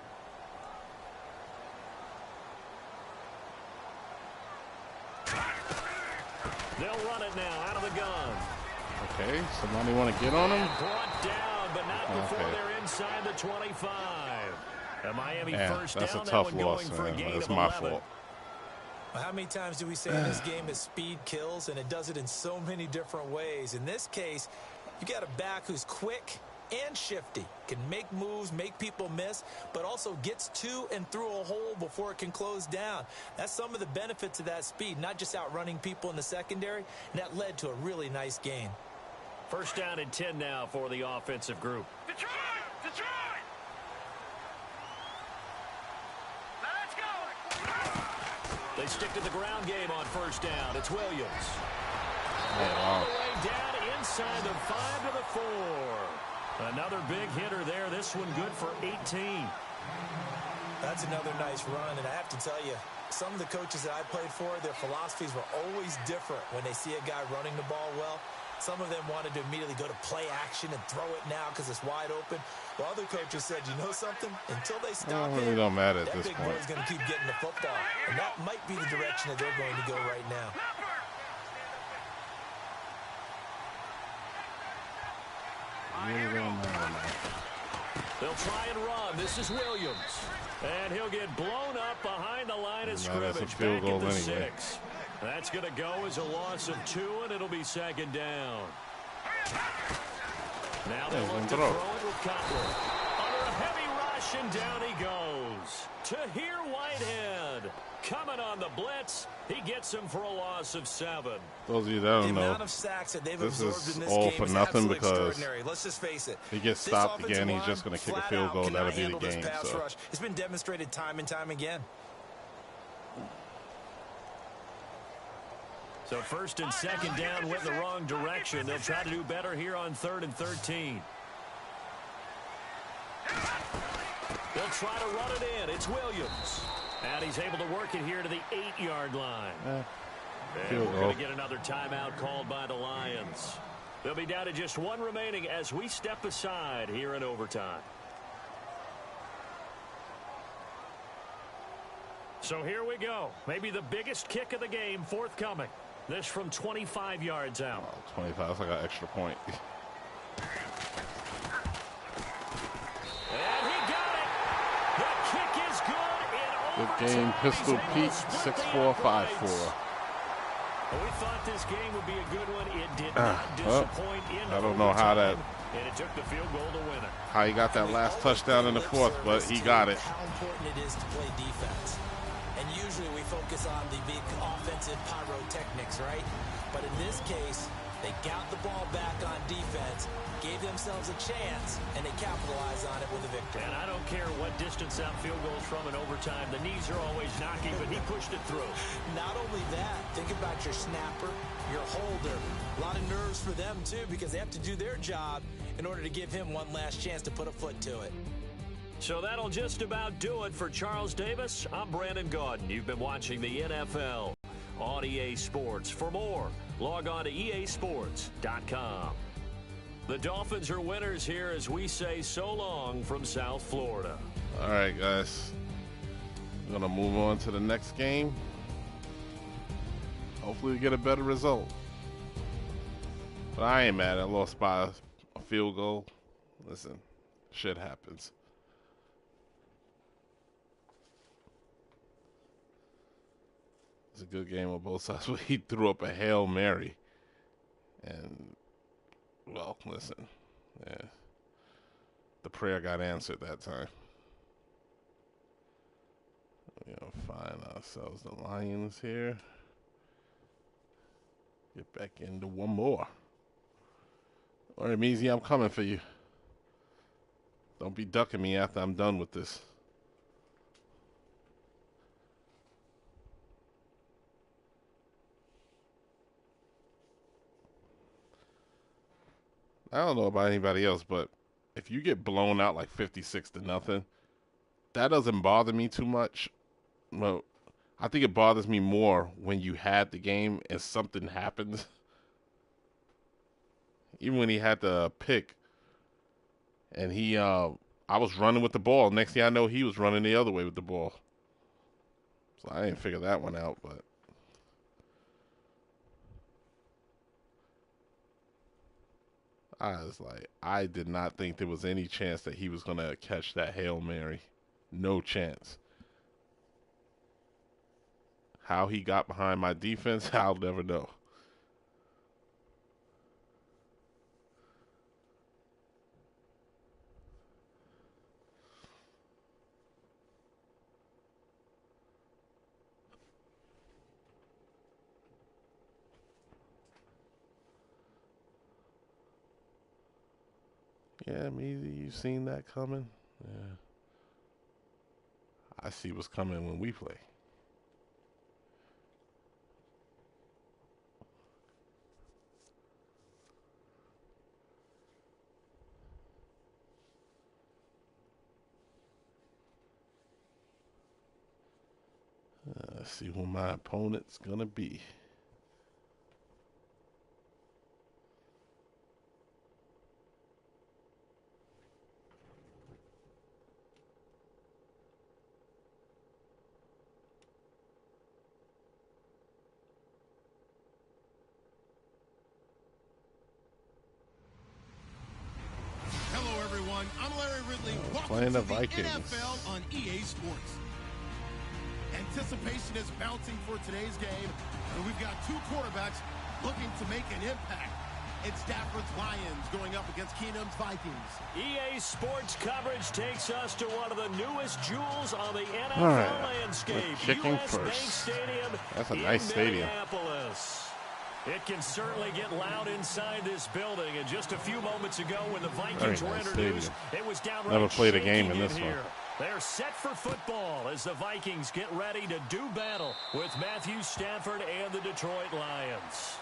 They'll run it now out of the gun. Okay, somebody want to get on him? Brought down, but not before they're inside the 25. A Miami first that's down. a tough that one loss, going for a man. gain That's of my 11. fault. How many times do we say in this game that speed kills, and it does it in so many different ways? In this case, you got a back who's quick and shifty, can make moves, make people miss, but also gets to and through a hole before it can close down. That's some of the benefits of that speed, not just outrunning people in the secondary, and that led to a really nice gain. First down and 10 now for the offensive group. Detroit! Detroit! Let's go! They stick to the ground game on first down. It's Williams. Wow. All the way down inside the 5 to the 4. Another big hitter there. This one good for 18. That's another nice run, and I have to tell you, some of the coaches that I played for, their philosophies were always different when they see a guy running the ball well. Some of them wanted to immediately go to play action and throw it now because it's wide open. While other coaches said, you know something? Until they stop It really him, don't matter at that this big point. boy's going to keep getting the football. And that might be the direction that they're going to go right now. Really don't matter, man. They'll try and run. This is Williams. And he'll get blown up behind the line of Nah, that's a scrimmage. field Back goal at the anyway. 6. That's going to go as a loss of 2, and it'll be second down. Now they'll look to throw it with Cutler. Under a heavy rush, and down he goes. Tahir Whitehead coming on the blitz. He gets him for a loss of 7. Those of you that The don't know, amount of sacks that they've this absorbed is in this all game for is nothing absolutely because extraordinary. Let's just face it. he gets This stopped offensive again. He's line just going to kick a flat field out goal. cannot That'll be the handle this game. pass So rush. It's been demonstrated time and time again. So first and second down went the wrong direction. They'll try to do better here on 3rd and 13. They'll try to run it in. It's Williams. And he's able to work it here to the 8-yard line. And we're going to get another timeout called by the Lions. They'll be down to just 1 remaining as we step aside here in overtime. So here we go. Maybe the biggest kick of the game forthcoming. This from 25 yards out. 25, that's like an extra point. And he got it. The kick is good in Good game, Pistol Pete, 6-4-5-4. We thought this game would be a good one. It did not disappoint in I don't know how that, and it took the field goal to win it. how he got that last touchdown in the fourth, but he got it. How important it is to play defense. And usually we focus on the big offensive pyrotechnics, right? But in this case, they got the ball back on defense, gave themselves a chance, and they capitalized on it with a victory. And I don't care what distance that field goes from in overtime. The knees are always knocking, but he pushed it through. Not only that, think about your snapper, your holder. A lot of nerves for them, too, because they have to do their job in order to give him one last chance to put a foot to it. So that'll just about do it for Charles Davis. I'm Brandon Gaudin. You've been watching the NFL on EA Sports. For more, log on to easports.com. The Dolphins are winners here as we say so long from South Florida. All right, guys. We're going to move on to the next game. Hopefully we get a better result. But I ain't mad. I lost by a field goal. Listen, shit happens. It's a good game on both sides. He threw up a Hail Mary. And, well, listen. Yeah. The prayer got answered that time. We're going to find ourselves the Lions here. Get back into one more. All right, Measy, I'm coming for you. Don't be ducking me after I'm done with this. I don't know about anybody else, but if you get blown out like 56-0, that doesn't bother me too much. Well, I think it bothers me more when you had the game and something happens. Even when he had the pick and I was running with the ball. Next thing I know, he was running the other way with the ball. So I didn't figure that one out, but I did not think there was any chance that he was going to catch that Hail Mary. No chance. How he got behind my defense, I'll never know. Yeah, maybe you seen that coming. Yeah. I see what's coming when we play. Let's see who my opponent's gonna be. Hello, everyone. I'm Larry Ridley. Welcome Playing to the the Vikings. NFL on EA Sports. Anticipation is bouncing for today's game, and we've got two quarterbacks looking to make an impact. It's Stafford's Lions going up against Keenum's Vikings. EA Sports coverage takes us to one of the newest jewels on the NFL All right, landscape. we're kicking US Bank first. Stadium. That's a in nice stadium. Minneapolis. It can certainly get loud inside this building. And just a few moments ago when the Vikings Very were nice introduced, stadium. it was downright Never played a game shaking in this one. here. They're set for football as the Vikings get ready to do battle with Matthew Stafford and the Detroit Lions.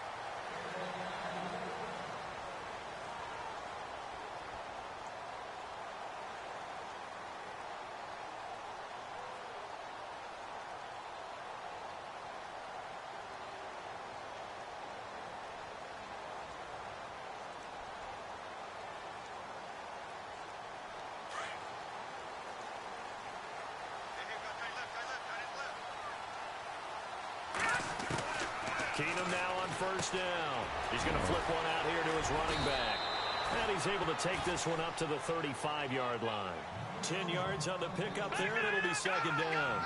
Keenum now on first down. He's going to flip one out here to his running back. And he's able to take this one up to the 35-yard line. 10 yards on the pickup there, and it'll be second down.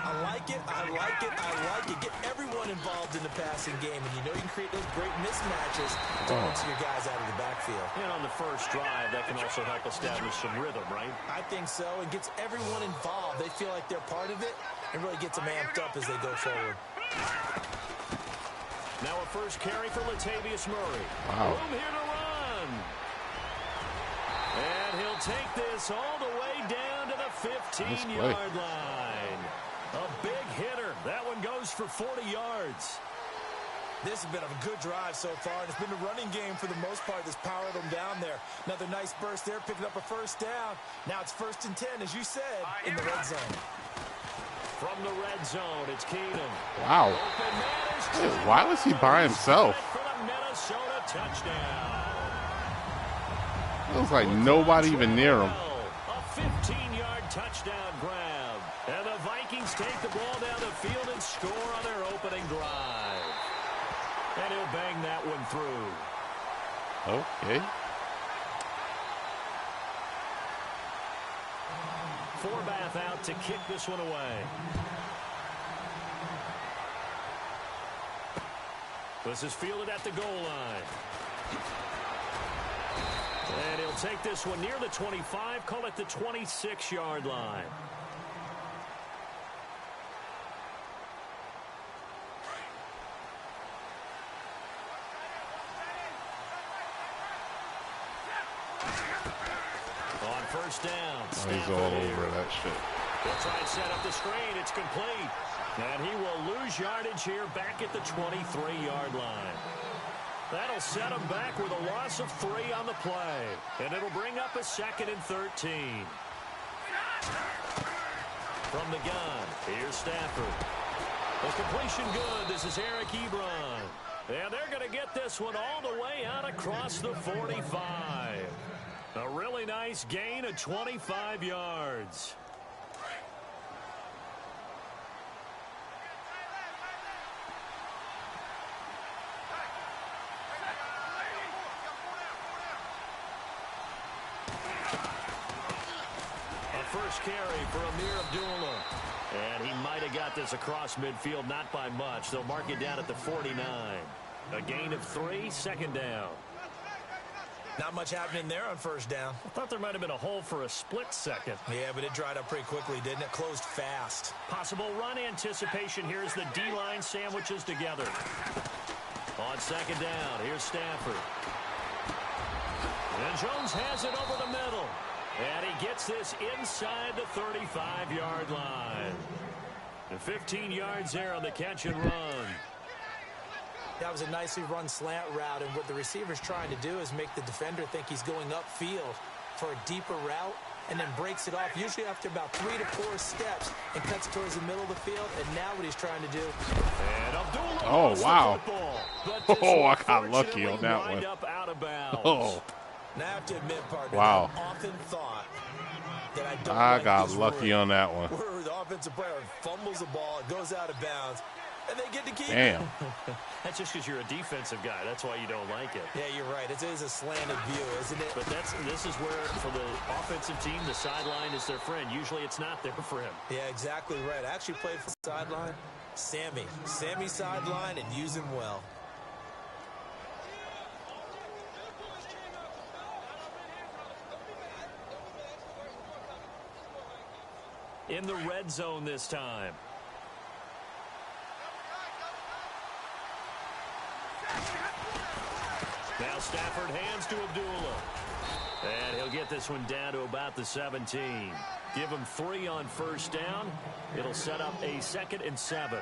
I like it. I like it. I like it. Get everyone involved in the passing game, and you know you can create those great mismatches to answer your guys out of the backfield. And on the first drive, that can also help establish some rhythm, right? I think so. It gets everyone involved. They feel like they're part of it, and really gets them amped up as they go forward. Now a first carry for Latavius Murray. Wow. Room here to run. And he'll take this all the way down to the 15-yard line. A big hitter. That one goes for 40 yards. This has been a good drive so far, and it's been the running game for the most part that's powered them down there. Another nice burst there, picking up a first down. Now it's 1st and 10, as you said, in the red zone. From the red zone, it's Keenum. Wow. Why was he by himself? For the Minnesota touchdown. It was like nobody even near him. A 15-yard touchdown grab. And the Vikings take the ball down the field and score on their opening drive. And he'll bang that one through. Okay. Forbath out to kick this one away. This is fielded at the goal line. And he'll take this one near the 25, call it the 26-yard line. On first down. Oh, he's all over that shit. They'll try and set up the screen. It's complete. And he will lose yardage here back at the 23-yard line. That'll set him back with a loss of 3 on the play. And it'll bring up a 2nd and 13. From the gun, here's Stafford. The completion good. This is Eric Ebron. And they're going to get this one all the way out across the 45. A really nice gain of 25 yards. First carry for Amir Abdullah. And he might have got this across midfield, not by much. They'll mark it down at the 49. A gain of 3, 2nd down. Not much happening there on first down. I thought there might have been a hole for a split second. Yeah, but it dried up pretty quickly, didn't it? Closed fast. Possible run anticipation here as the D-line sandwiches together. On 2nd down, here's Stafford. And Jones has it over the middle. And he gets this inside the 35-yard line. And 15 yards there on the catch and run. That was a nicely run slant route, and what the receiver's trying to do is make the defender think he's going upfield for a deeper route, and then breaks it off, usually after about 3 to 4 steps, and cuts towards the middle of the field. And now what he's trying to do. And Abdullah. Oh, wow. Oh, I got lucky on that one. Up out of bounds. Oh. Now I have to admit, partner, wow. I've often thought that I don't I like got this lucky rule on that one. where the offensive player fumbles the ball, it goes out of bounds, and they get to keep Damn. it. That's just because you're a defensive guy. That's why you don't like it. Yeah, you're right. It is a slanted view, isn't it? But this is where, for the offensive team, the sideline is their friend. Usually it's not there for him. Yeah, exactly right. I actually played for the sideline. Sammy sideline, and use him well. In the red zone this time. Now Stafford hands to Abdullah. And he'll get this one down to about the 17. Give him 3 on first down. It'll set up a 2nd and 7.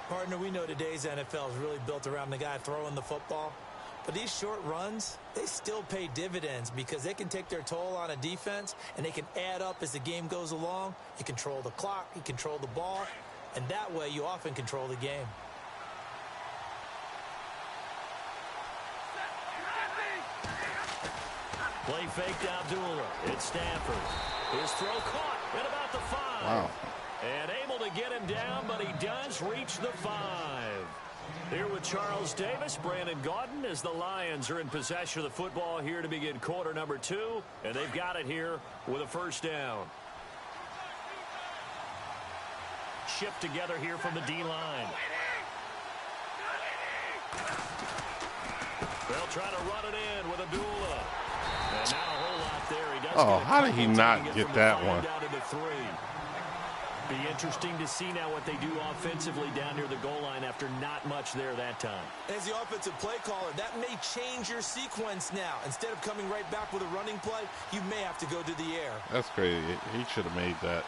Partner, we know today's NFL is really built around the guy throwing the football. But these short runs, they still pay dividends because they can take their toll on a defense, and they can add up as the game goes along. You control the clock, you control the ball, and that way you often control the game. Play fake to Abdullah. It's Stafford. His throw caught at about the 5. Wow. And able to get him down, but he does reach the 5. Here with Charles Davis, Brandon Gaudin, as the Lions are in possession of the football here to begin quarter number 2, and they've got it here with a first down. Shift together here from the D-line. They'll try to run it in with Abdullah. And not a whole lot there. He does Oh, how did he not get that one? Down to the 3. Be interesting to see now what they do offensively down near the goal line after not much there that time. As the offensive play caller, that may change your sequence now. Instead of coming right back with a running play, you may have to go to the air. That's crazy. He should have made that.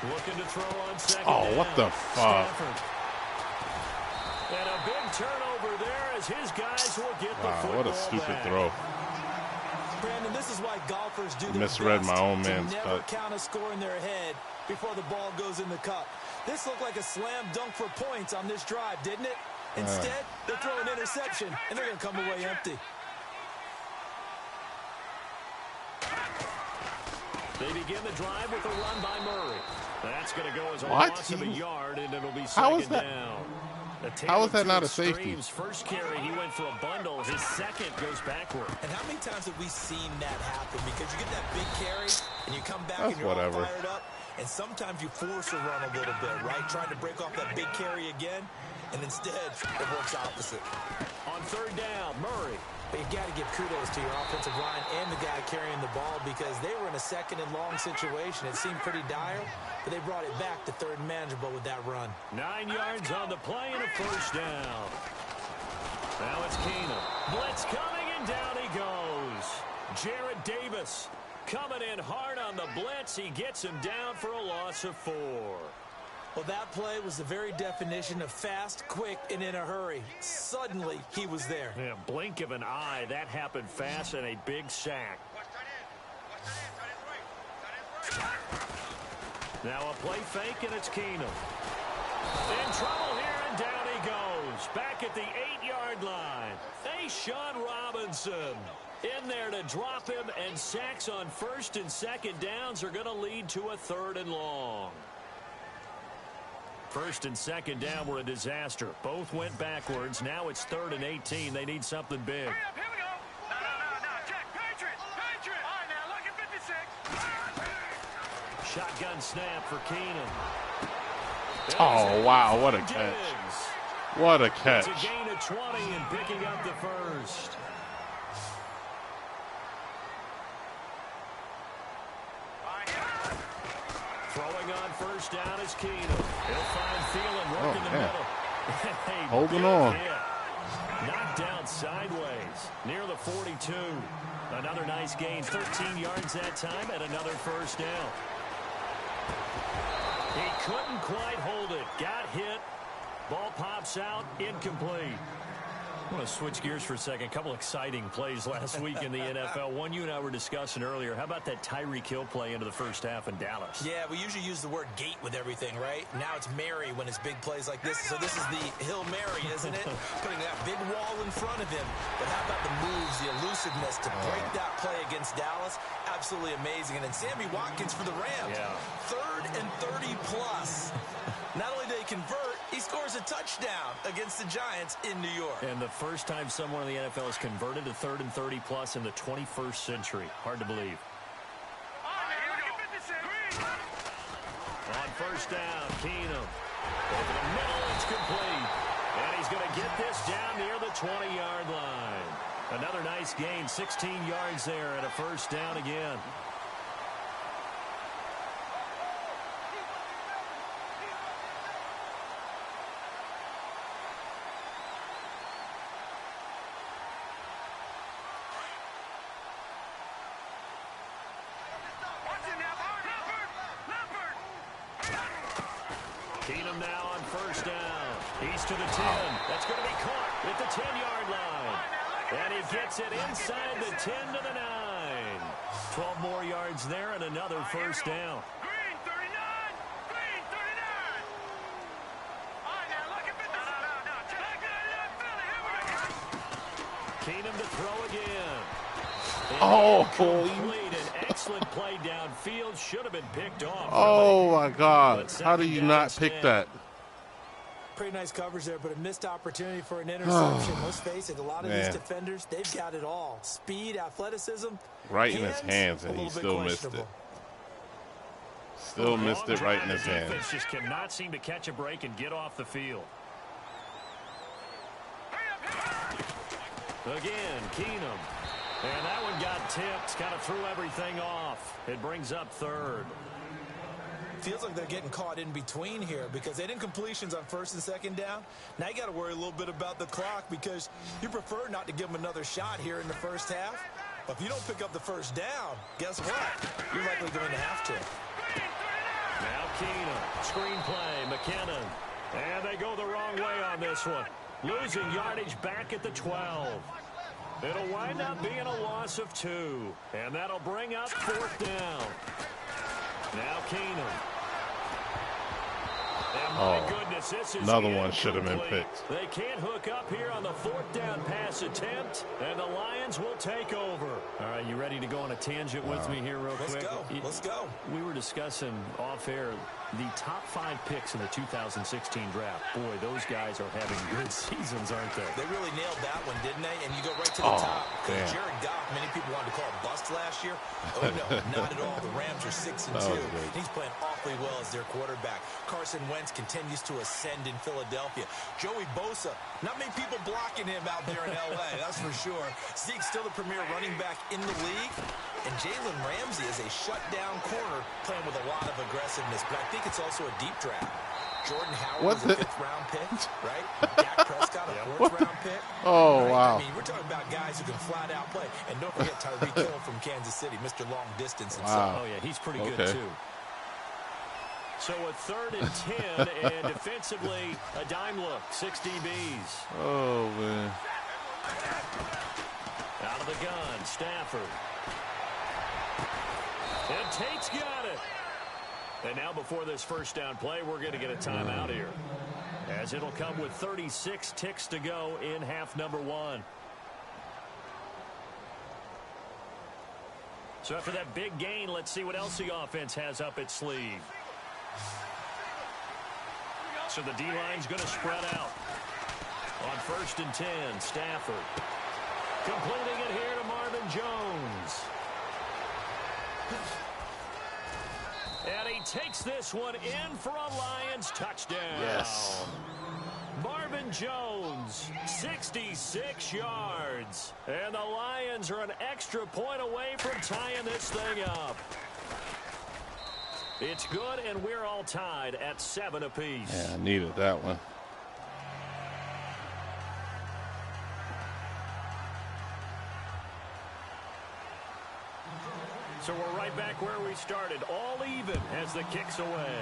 Looking to throw on second Oh, down. what the fuck? Stafford. And a big turnover there as his guys will get the football What a stupid back. throw. Brandon, this is why golfers do their Misread best my own to man's never cut. count a score in their head before the ball goes in the cup. This looked like a slam dunk for points on this drive, didn't it? Instead, they throw an interception, and they're going to come away empty. They begin the drive with a run by Murray. That's going to go as a What? loss of a yard, and it'll be How is second that? down. How is that not a safety? First carry, he went for a bundle. His second goes backward. And how many times have we seen that happen? Because you get that big carry, and you come back That's and you're whatever. all fired up, and sometimes you force a run a little bit, right? Trying to break off that big carry again, and instead it works opposite. On third down, Murray. But you've got to give kudos to your offensive line and the guy carrying the ball because they were in a second and long situation. It seemed pretty dire, but they brought it back to third and manageable with that run. 9 yards on the play and a first down. Now it's Keenum. Blitz coming, and down he goes. Jared Davis coming in hard on the blitz. He gets him down for a loss of 4. Well, that play was the very definition of fast, quick, and in a hurry. Suddenly, he was there. Yeah, blink of an eye. That happened fast and a big sack. Now a play fake, and it's Keenum. In trouble here, and down he goes. Back at the 8-yard line. Sean Robinson in there to drop him, and sacks on first and second downs are going to lead to a third and long. First and second down were a disaster. Both went backwards. Now it's 3rd and 18. They need something big. Hurry up, here we go. No, check. Patriots. All right, now, look at 56. Shotgun snap for Keenum. Oh, wow, what a catch. Diggs. What a It's catch. a gain of 20 and picking up the first. Throwing on first down is Keenum. He'll find Thielen working the man. middle. Hey, Holding big on. hit. Knocked down sideways near the 42. Another nice gain, 13 yards that time, and another first down. He couldn't quite hold it. Got hit. Ball pops out, incomplete. I want to switch gears for a second. A couple exciting plays last week in the NFL. One you and I were discussing earlier. How about that Tyreek Hill play into the first half in Dallas? Yeah, we usually use the word gate with everything, right? Now it's Mary when it's big plays like this. So this is the Hill Mary, isn't it? Putting that big wall in front of him. But how about the moves, the elusiveness to break that play against Dallas? Absolutely amazing. And then Sammy Watkins for the Rams. Yeah. 3rd and 30 plus. Not only do they convert, he scores a touchdown against the Giants in New York. And the first time someone in the NFL has converted to 3rd and 30 plus in the 21st century. Hard to believe. All right, now, look at 56. On first down, Keenum. Over the middle, it's complete. And he's going to get this down near the 20-yard line. Another nice gain, 16 yards there, and a first down again. Watch it now. Leopard. Keenum now on first down. He's to the 10. That's going to be caught at the 10-yard line. And he gets it inside the 10 to the 9. 12 more yards there and another first down. Green, 39. throw again. Oh, Complete. An excellent play downfield. Should have been picked off. oh my God. But How do second you down not pick instead. that? Pretty nice coverage there, but a missed opportunity for an interception. Let's face it, a lot of these Man. defenders, they've got it all. Speed, athleticism. Right in his hands, and a he little bit still missed it. questionable. Still missed it right in his The hands. defense just cannot seem to catch a break and get off the field. Again, Keenum. And that one got tipped, kind of threw everything off. It brings up third. Feels like they're getting caught in between here because they didn't completions on first and second down. Now you got to worry a little bit about the clock because you prefer not to give them another shot here in the first half. But if you don't pick up the first down, guess what? You're likely going to have to. Now Keenum, screenplay, McKinnon. And they go the wrong way on this one. Losing yardage back at the 12. It'll wind up being a loss of 2. And that'll bring up fourth down. Now Keenum. And my goodness, this is Another one should have been incomplete. picked. They can't hook up here on the fourth down pass attempt, and the Lions will take over. All right, you ready to go on a tangent with me here real quick? Let's go. We were discussing off air the top 5 picks in the 2016 draft. Boy, those guys are having good seasons, aren't they? They really nailed that one, didn't they? And you go right to the top. damn. Jared Goff, many people wanted to call it bust last year. Oh, no, not at all. The Rams are 6-2. He's playing awfully well as their quarterback. Carson Wentz continues to ascend in Philadelphia. Joey Bosa, not many people blocking him out there in L.A., that's for sure. Zeke's still the premier running back in the league. And Jalen Ramsey is a shutdown corner playing with a lot of aggressiveness. But I think it's also a deep draft. Jordan Howard was a 5th-round pick, right? Dak Prescott, a 4th-round pick. Oh, right? wow. I mean, we're talking about guys who can flat-out play. And don't forget Tyreek Hill from Kansas City, Mr. Long Distance himself. Oh, yeah, he's pretty good, too. So a 3rd and 10, and defensively, a dime look, 6 DBs. Oh, man. Out of the gun, Stafford. And Tate's got it. And now before this first down play, we're going to get a timeout here, as it'll come with 36 ticks to go in half number 1. So after that big gain, let's see what else the offense has up its sleeve. So the D-line's going to spread out. On 1st and 10, Stafford. Completing it here to Marvin Jones. And he takes this one in for a Lions touchdown. Yes. Marvin Jones, 66 yards. And the Lions are an extra point away from tying this thing up. It's good, and we're all tied at 7 apiece. Yeah, I needed that one. So we're right back where we started, all even as the kick's away.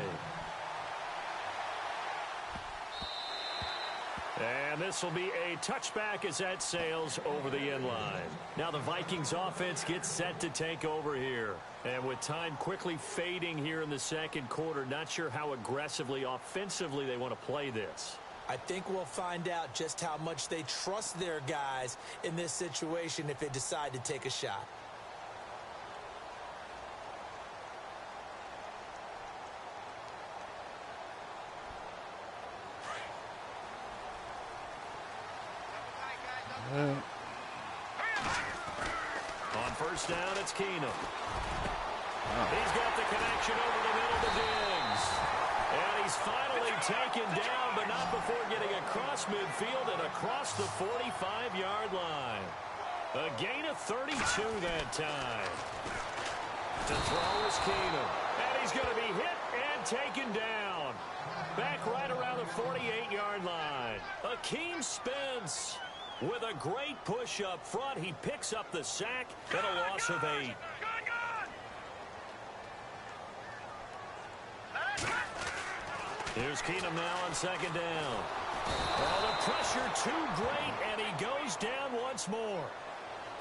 And this will be a touchback as that sails over the end line. Now the Vikings offense gets set to take over here. And with time quickly fading here in the second quarter, not sure how aggressively, offensively they want to play this. I think we'll find out just how much they trust their guys in this situation if they decide to take a shot. On 1st down, it's Keenum. He's got the connection over the middle to Diggs. And he's finally taken down, but not before getting across midfield and across the 45-yard line. A gain of 32 that time. To throw is Keenum. And he's going to be hit and taken down. Back right around the 48-yard line. Akeem Spence with a great push up front. He picks up the sack and a loss of 8. Here's Keenum now on 2nd down. Oh, the pressure too great, and he goes down once more.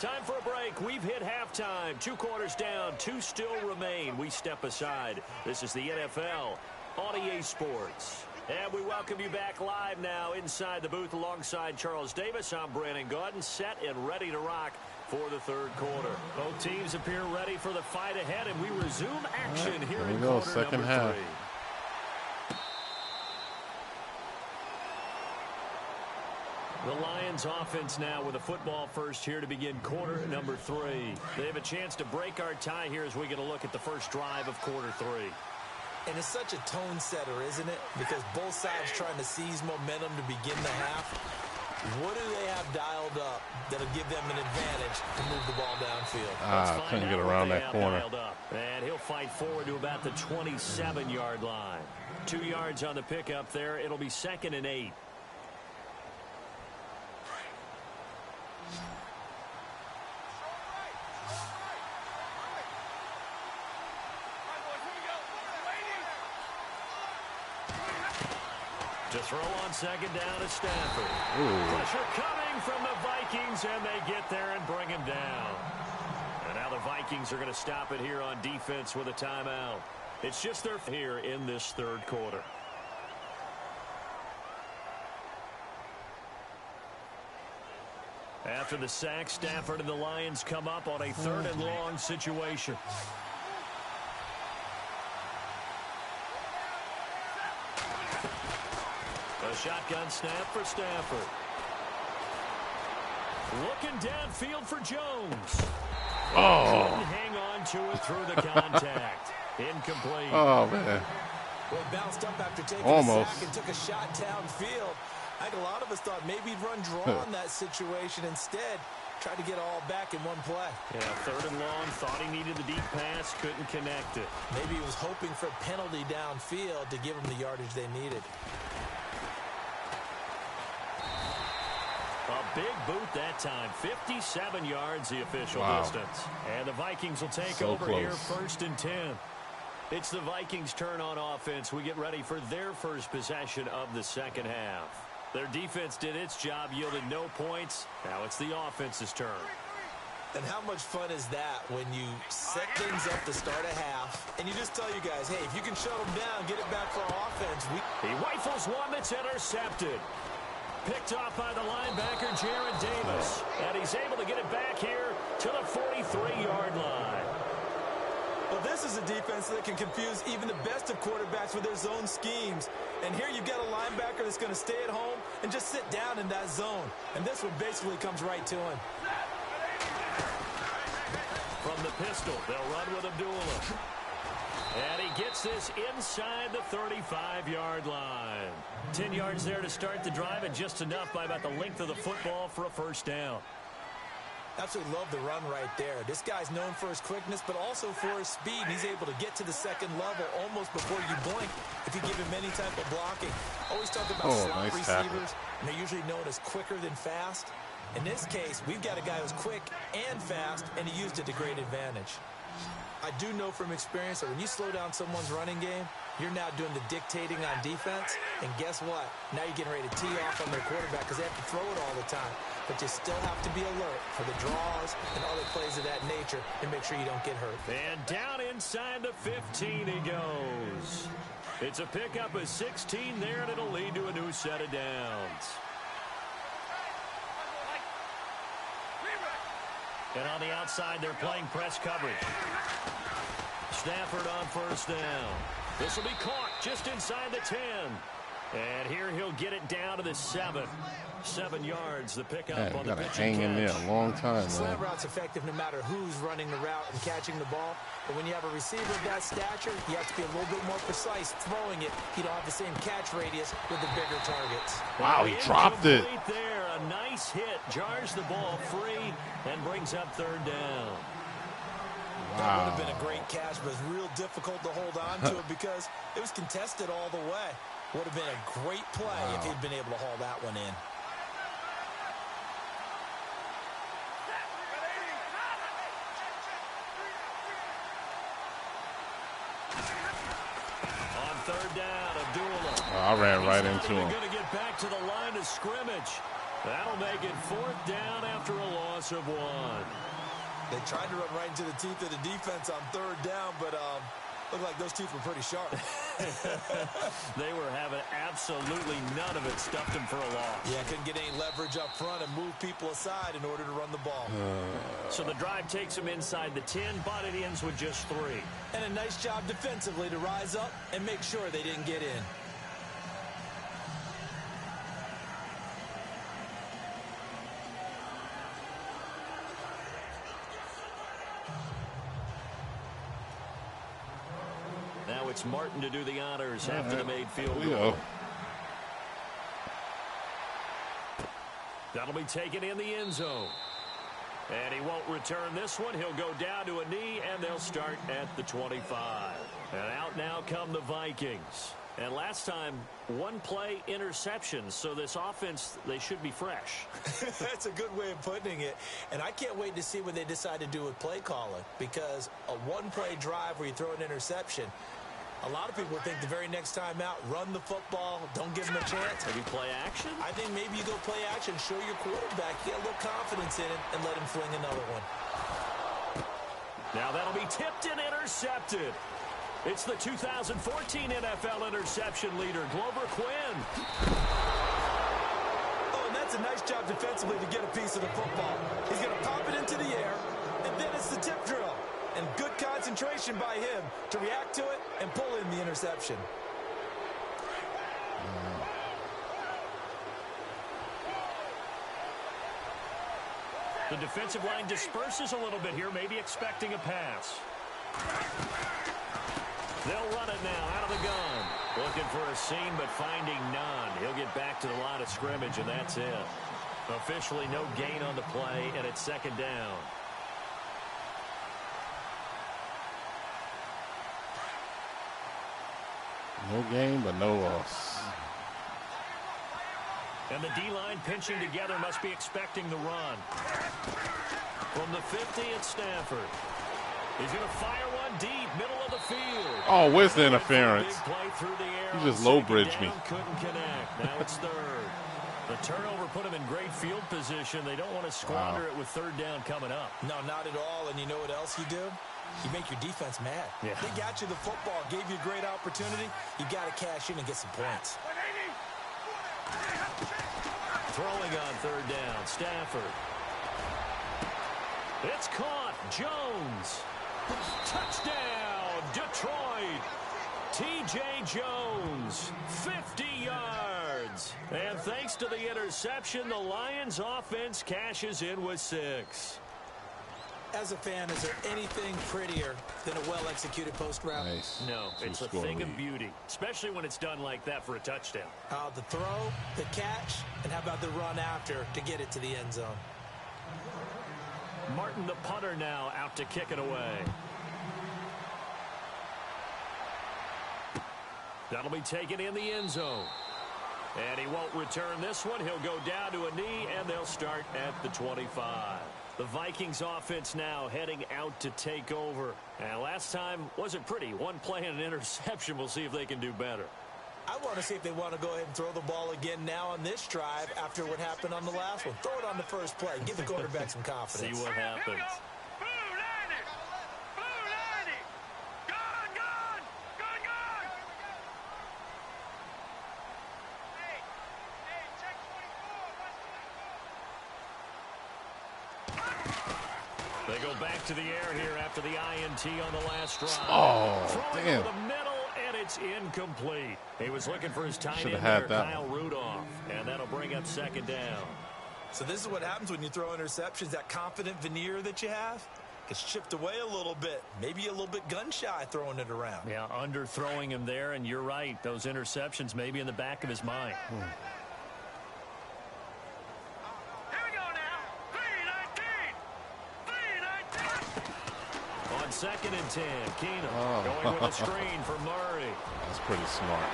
Time for a break. We've hit halftime. 2 quarters down. 2 still remain. We step aside. This is the NFL on EA Sports. And we welcome you back live now inside the booth alongside Charles Davis. I'm Brandon Gaudin, set and ready to rock for the third quarter. Both teams appear ready for the fight ahead, and we resume action here in quarter second number half. 3. The Lions offense now with a football first here to begin quarter number 3. They have a chance to break our tie here as we get a look at the first drive of quarter 3. And it's such a tone setter, isn't it? Because both sides trying to seize momentum to begin the half. What do they have dialed up that'll give them an advantage to move the ball downfield? Couldn't get around that corner. And he'll fight forward to about the 27-yard line. 2 yards on the pickup there. It'll be 2nd and 8. To throw on 2nd down is Stafford. Pressure coming from the Vikings, and they get there and bring him down. And now the Vikings are going to stop it here on defense with a timeout. It's just their here in this third quarter. After the sack, Stafford and the Lions come up on a 3rd and long situation. A shotgun snap for Stafford. Looking downfield for Jones. Couldn't hang on to it through the contact. Incomplete. Oh, man. Well, he bounced up after taking Almost. a sack and took a shot downfield. I think a lot of us thought maybe he'd run draw in that situation. Instead, tried to get it all back in one play. Yeah, 3rd and long. Thought he needed the deep pass. Couldn't connect it. Maybe he was hoping for a penalty downfield to give him the yardage they needed. A big boot that time. 57 yards the official distance. And the Vikings will take over here 1st and 10. It's the Vikings' turn on offense. We get ready for their first possession of the second half. Their defense did its job, yielded no points. Now it's the offense's turn. And how much fun is that when you set things up to start a half and you just tell you guys, hey, if you can shut them down, get it back for our offense. He rifles one that's intercepted. Picked off by the linebacker, Jared Davis. And he's able to get it back here to the 43-yard line. Well, this is a defense that can confuse even the best of quarterbacks with their zone schemes. And here you've got a linebacker that's going to stay at home and just sit down in that zone. And this one basically comes right to him. From the pistol, they'll run with Abdullah. And he gets this inside the 35-yard line. 10 yards there to start the drive, and just enough by about the length of the football for a first down. Absolutely love the run right there. This guy's known for his quickness, but also for his speed. And he's able to get to the second level almost before you blink if you give him any type of blocking. Always talk about slot receivers, and they're usually known as quicker than fast. In this case, we've got a guy who's quick and fast, and he used it to great advantage. I do know from experience that when you slow down someone's running game, you're now doing the dictating on defense. And guess what? Now you're getting ready to tee off on their quarterback because they have to throw it all the time. But you still have to be alert for the draws and other plays of that nature and make sure you don't get hurt. And down inside the 15 he goes. It's a pickup of 16 there, and it'll lead to a new set of downs. And on the outside, they're playing press coverage. Stafford on first down. This will be caught just inside the 10. And here he'll get it down to the 7. 7 yards, the pickup on the pitch and hang in there a long time, Slant route's effective no matter who's running the route and catching the ball. But when you have a receiver of that stature, you have to be a little bit more precise throwing it. You don't have the same catch radius with the bigger targets. Wow, he dropped it. There, a nice hit, jars the ball free and brings up 3rd down. That would have been a great catch, but it's real difficult to hold on to it because it was contested all the way. Would have been a great play if he'd been able to haul that one in. On 3rd down, Abdullah. I ran right into him. Going to get back to the line of scrimmage. That'll make it 4th down after a loss of 1. They tried to run right into the teeth of the defense on 3rd down, but Looked like those teeth were pretty sharp. They were having absolutely none of it. Stuffed him for a loss. Yeah, couldn't get any leverage up front and move people aside in order to run the ball. So the drive takes him inside the 10, but it ends with just 3. And a nice job defensively to rise up and make sure they didn't get in. Now it's Martin to do the honors after the made field We goal. go. That'll be taken in the end zone. And he won't return this one. He'll go down to a knee, and they'll start at the 25. And out now come the Vikings. And last time, one play interceptions. So this offense, they should be fresh. That's a good way of putting it. And I can't wait to see what they decide to do with play calling. Because a one-play drive where you throw an interception, a lot of people think the very next time out, run the football, don't give them a chance. Maybe play action? I think maybe you go play action, show your quarterback, get a little confidence in it, and let him fling another one. Now that'll be tipped and intercepted. It's the 2014 NFL interception leader, Glover Quinn. Oh, and that's a nice job defensively to get a piece of the football. He's going to pop it into the air, and then it's the tip drill. And good concentration by him to react to it and pull in the interception. The defensive line disperses a little bit here, maybe expecting a pass. They'll run it now out of the gun. Looking for a seam, but finding none. He'll get back to the line of scrimmage, and that's it. Officially no gain on the play, and it's second down. No gain, but no loss. And the D-line pinching together must be expecting the run. From the 50, it's Stafford. He's going to fire one deep, middle of the field. Oh, where's the interference? Big play through the air. You just on low second bridged down, me. Couldn't connect. Now it's third. The turnover put him in great field position. They don't want to squander it with third down coming up. No, not at all. And you know what else you do? You make your defense mad. Yeah. They got you the football, gave you a great opportunity. You got to cash in and get some points. Throwing on third down, Stafford. It's caught. Jones. Touchdown, Detroit. T.J. Jones, 50 yards. And thanks to the interception, the Lions offense cashes in with 6. As a fan, is there anything prettier than a well-executed post route? Nice. No, it's a Two-score thing of lead. beauty, especially when it's done like that for a touchdown. The throw, the catch, and how about the run after to get it to the end zone? Martin, the punter, now out to kick it away. That'll be taken in the end zone. And he won't return this one. He'll go down to a knee, and they'll start at the 25. The Vikings offense now heading out to take over. And last time wasn't pretty. One play and an interception. We'll see if they can do better. I want to see if they want to go ahead and throw the ball again now on this drive after what happened on the last one. Throw it on the first play. Give the quarterback some confidence. See what happens. They go back to the air here after the INT on the last drive. Oh, Throwing damn. over the middle, and it's incomplete. He was looking for his tight Should've end had there, that Kyle one. Rudolph, and that'll bring up second down. So this is what happens when you throw interceptions. That confident veneer that you have gets chipped away a little bit. Maybe a little bit gun-shy throwing it around. Yeah, underthrowing him there, and you're right. Those interceptions may be in the back of his mind. On second and 10, Keenum going with a screen for Murray. That's pretty smart.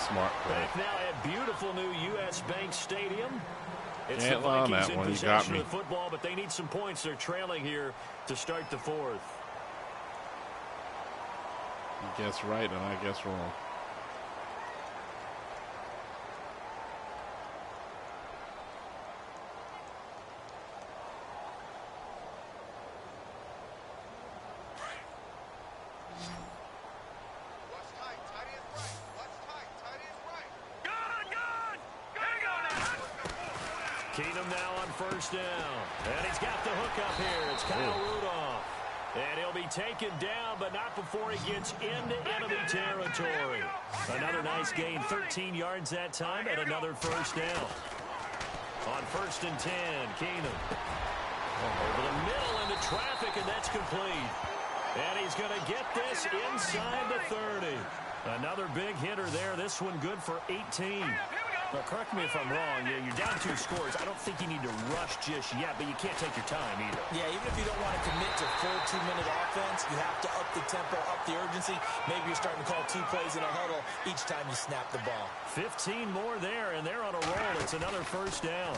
Smart play. Back now at beautiful new U.S. Bank Stadium. It's Can't the lie on Vikings that in one. You got possession me. of the football, but they need some points. They're trailing here to start the fourth. You guess right, and I guess wrong. Keenum now on first down. And he's got the hook up here. It's Kyle Rudolph. And he'll be taken down, but not before he gets into enemy territory. Another nice gain, 13 yards that time, and another first down. On 1st and 10, Keenum. Over the middle into traffic, and that's complete. And he's going to get this inside the 30. Another big hitter there. This one good for 18. Now, correct me if I'm wrong. You're down 2 scores. I don't think you need to rush just yet, but you can't take your time either. Yeah, even if you don't want to commit to full 2-minute offense, you have to up the tempo, up the urgency. Maybe you're starting to call 2 plays in a huddle each time you snap the ball. 15 more there, and they're on a roll. It's another first down.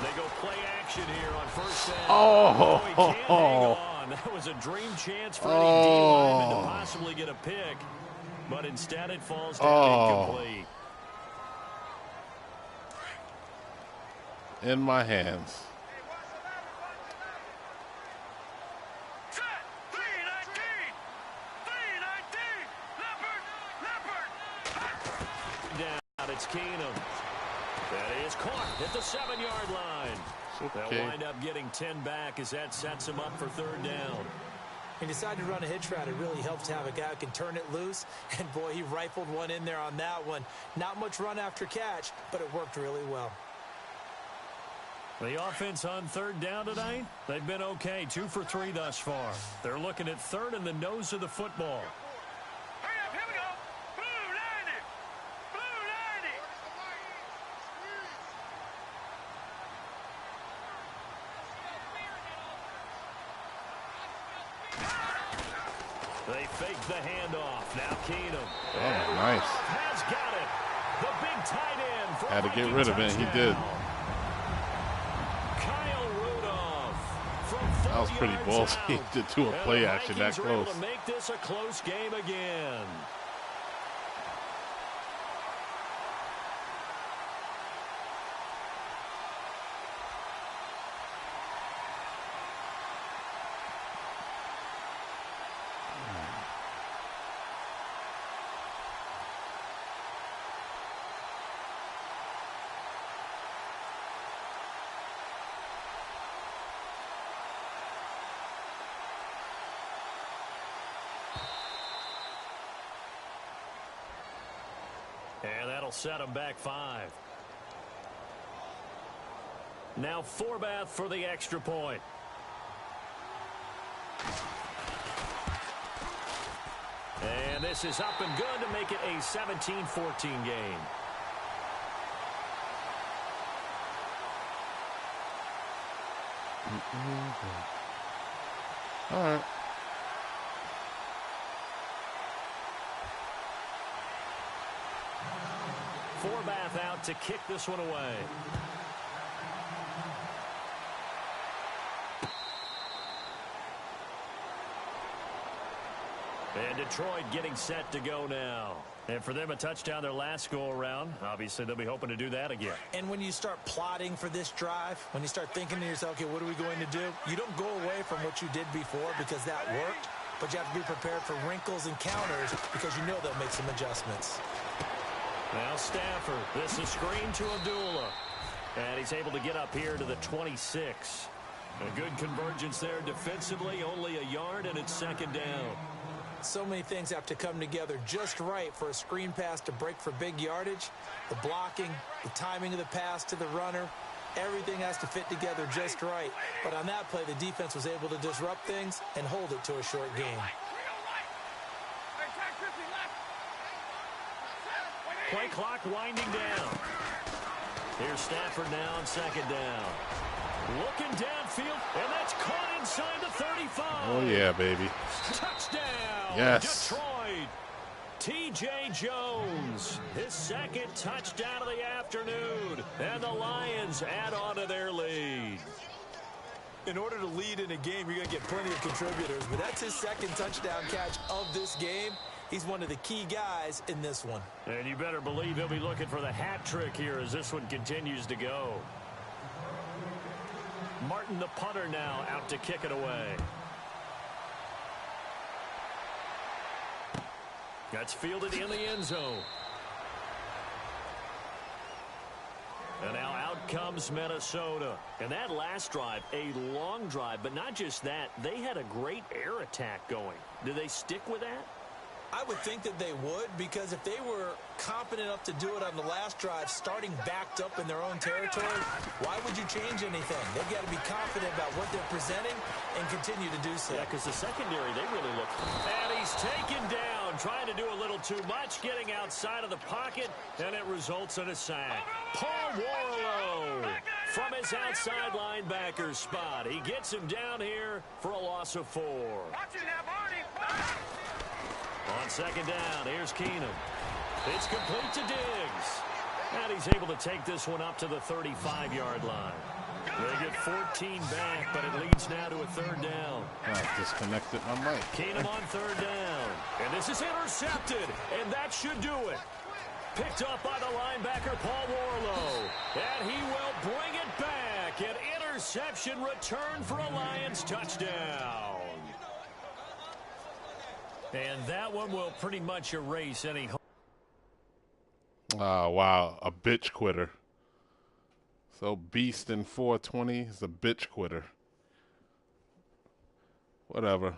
They go play action here on first down. Oh, he can't hang on. That was a dream chance for any D lineman to possibly get a pick, but instead it falls down incomplete. In my hands. Set. 319. 319. Leopard. Down, it's Keenum. That is caught at the 7-yard line. Okay. They'll wind up getting 10 back as that sets him up for 3rd down. He decided to run a hitch route. It really helps to have a guy who can turn it loose. And, boy, he rifled one in there on that one. Not much run after catch, but it worked really well. The offense on 3rd down tonight, they've been okay. 2 for 3 thus far. They're looking at 3rd and the nose of the football. Hurry up. Here we go. Blue 90. Blue 90. They fake the handoff. Now Keenum. Oh, nice. Has got it. The big tight end. For Had to get rid of it. He did. Kyle Rudolph from 40 That was pretty yards ballsy out. to do a And play the action that Vikings were able close. to make this a close game again. And that'll set them back 5. Now Forbath for the extra point. And this is up and good to make it a 17-14 game. All right. Forbath out to kick this one away. And Detroit getting set to go now. And for them, a touchdown their last go-around. Obviously, they'll be hoping to do that again. And when you start plotting for this drive, when you start thinking to yourself, okay, what are we going to do? You don't go away from what you did before because that worked, but you have to be prepared for wrinkles and counters because you know they'll make some adjustments. Now Stafford, this is screen to Abdullah. And he's able to get up here to the 26. A good convergence there defensively, only a yard, and it's 2nd down. So many things have to come together just right for a screen pass to break for big yardage. The blocking, the timing of the pass to the runner, everything has to fit together just right. But on that play, the defense was able to disrupt things and hold it to a short game. Play clock winding down. Here's Stafford now on 2nd down. Looking downfield, and that's caught inside the 35. Oh, yeah, baby. Touchdown. Yes. Detroit. T.J. Jones, his 2nd touchdown of the afternoon. And the Lions add on to their lead. In order to lead in a game, you're going to get plenty of contributors, but that's his 2nd touchdown catch of this game. He's one of the key guys in this one. And you better believe he'll be looking for the hat trick here as this one continues to go. Martin, the punter, now out to kick it away. That's fielded in the end zone. And now out up comes Minnesota. And that last drive, a long drive, but not just that. They had a great air attack going. Do they stick with that? I would think that they would, because if they were confident enough to do it on the last drive, starting backed up in their own territory, why would you change anything? They've got to be confident about what they're presenting and continue to do so. Yeah, because the secondary, they really look. And he's taken down, trying to do a little too much, getting outside of the pocket, and it results in a sack. Paul Warlow from his outside linebacker spot. He gets him down here for a loss of 4. Watch it now, Barney. On second down, here's Keenum. It's complete to Diggs. And he's able to take this one up to the 35-yard line. They get 14 back, but it leads now to a third down. I disconnected my mic. Keenum on third down. And this is intercepted, and that should do it. Picked up by the linebacker, Paul Warlow. And he will bring it back. An interception return for a Lions touchdown. And that one will pretty much erase any hope. Oh, wow. A bitch quitter. So Beast in 420 is a bitch quitter. Whatever.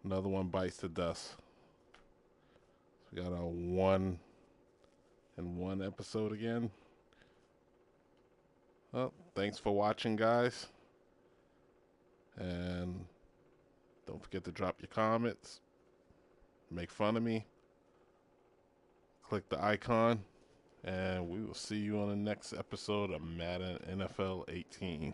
Another one bites the dust. We got a 1-1 episode again. Well, thanks for watching, guys. And don't forget to drop your comments. Make fun of me. Click the icon. And we will see you on the next episode of Madden NFL 18.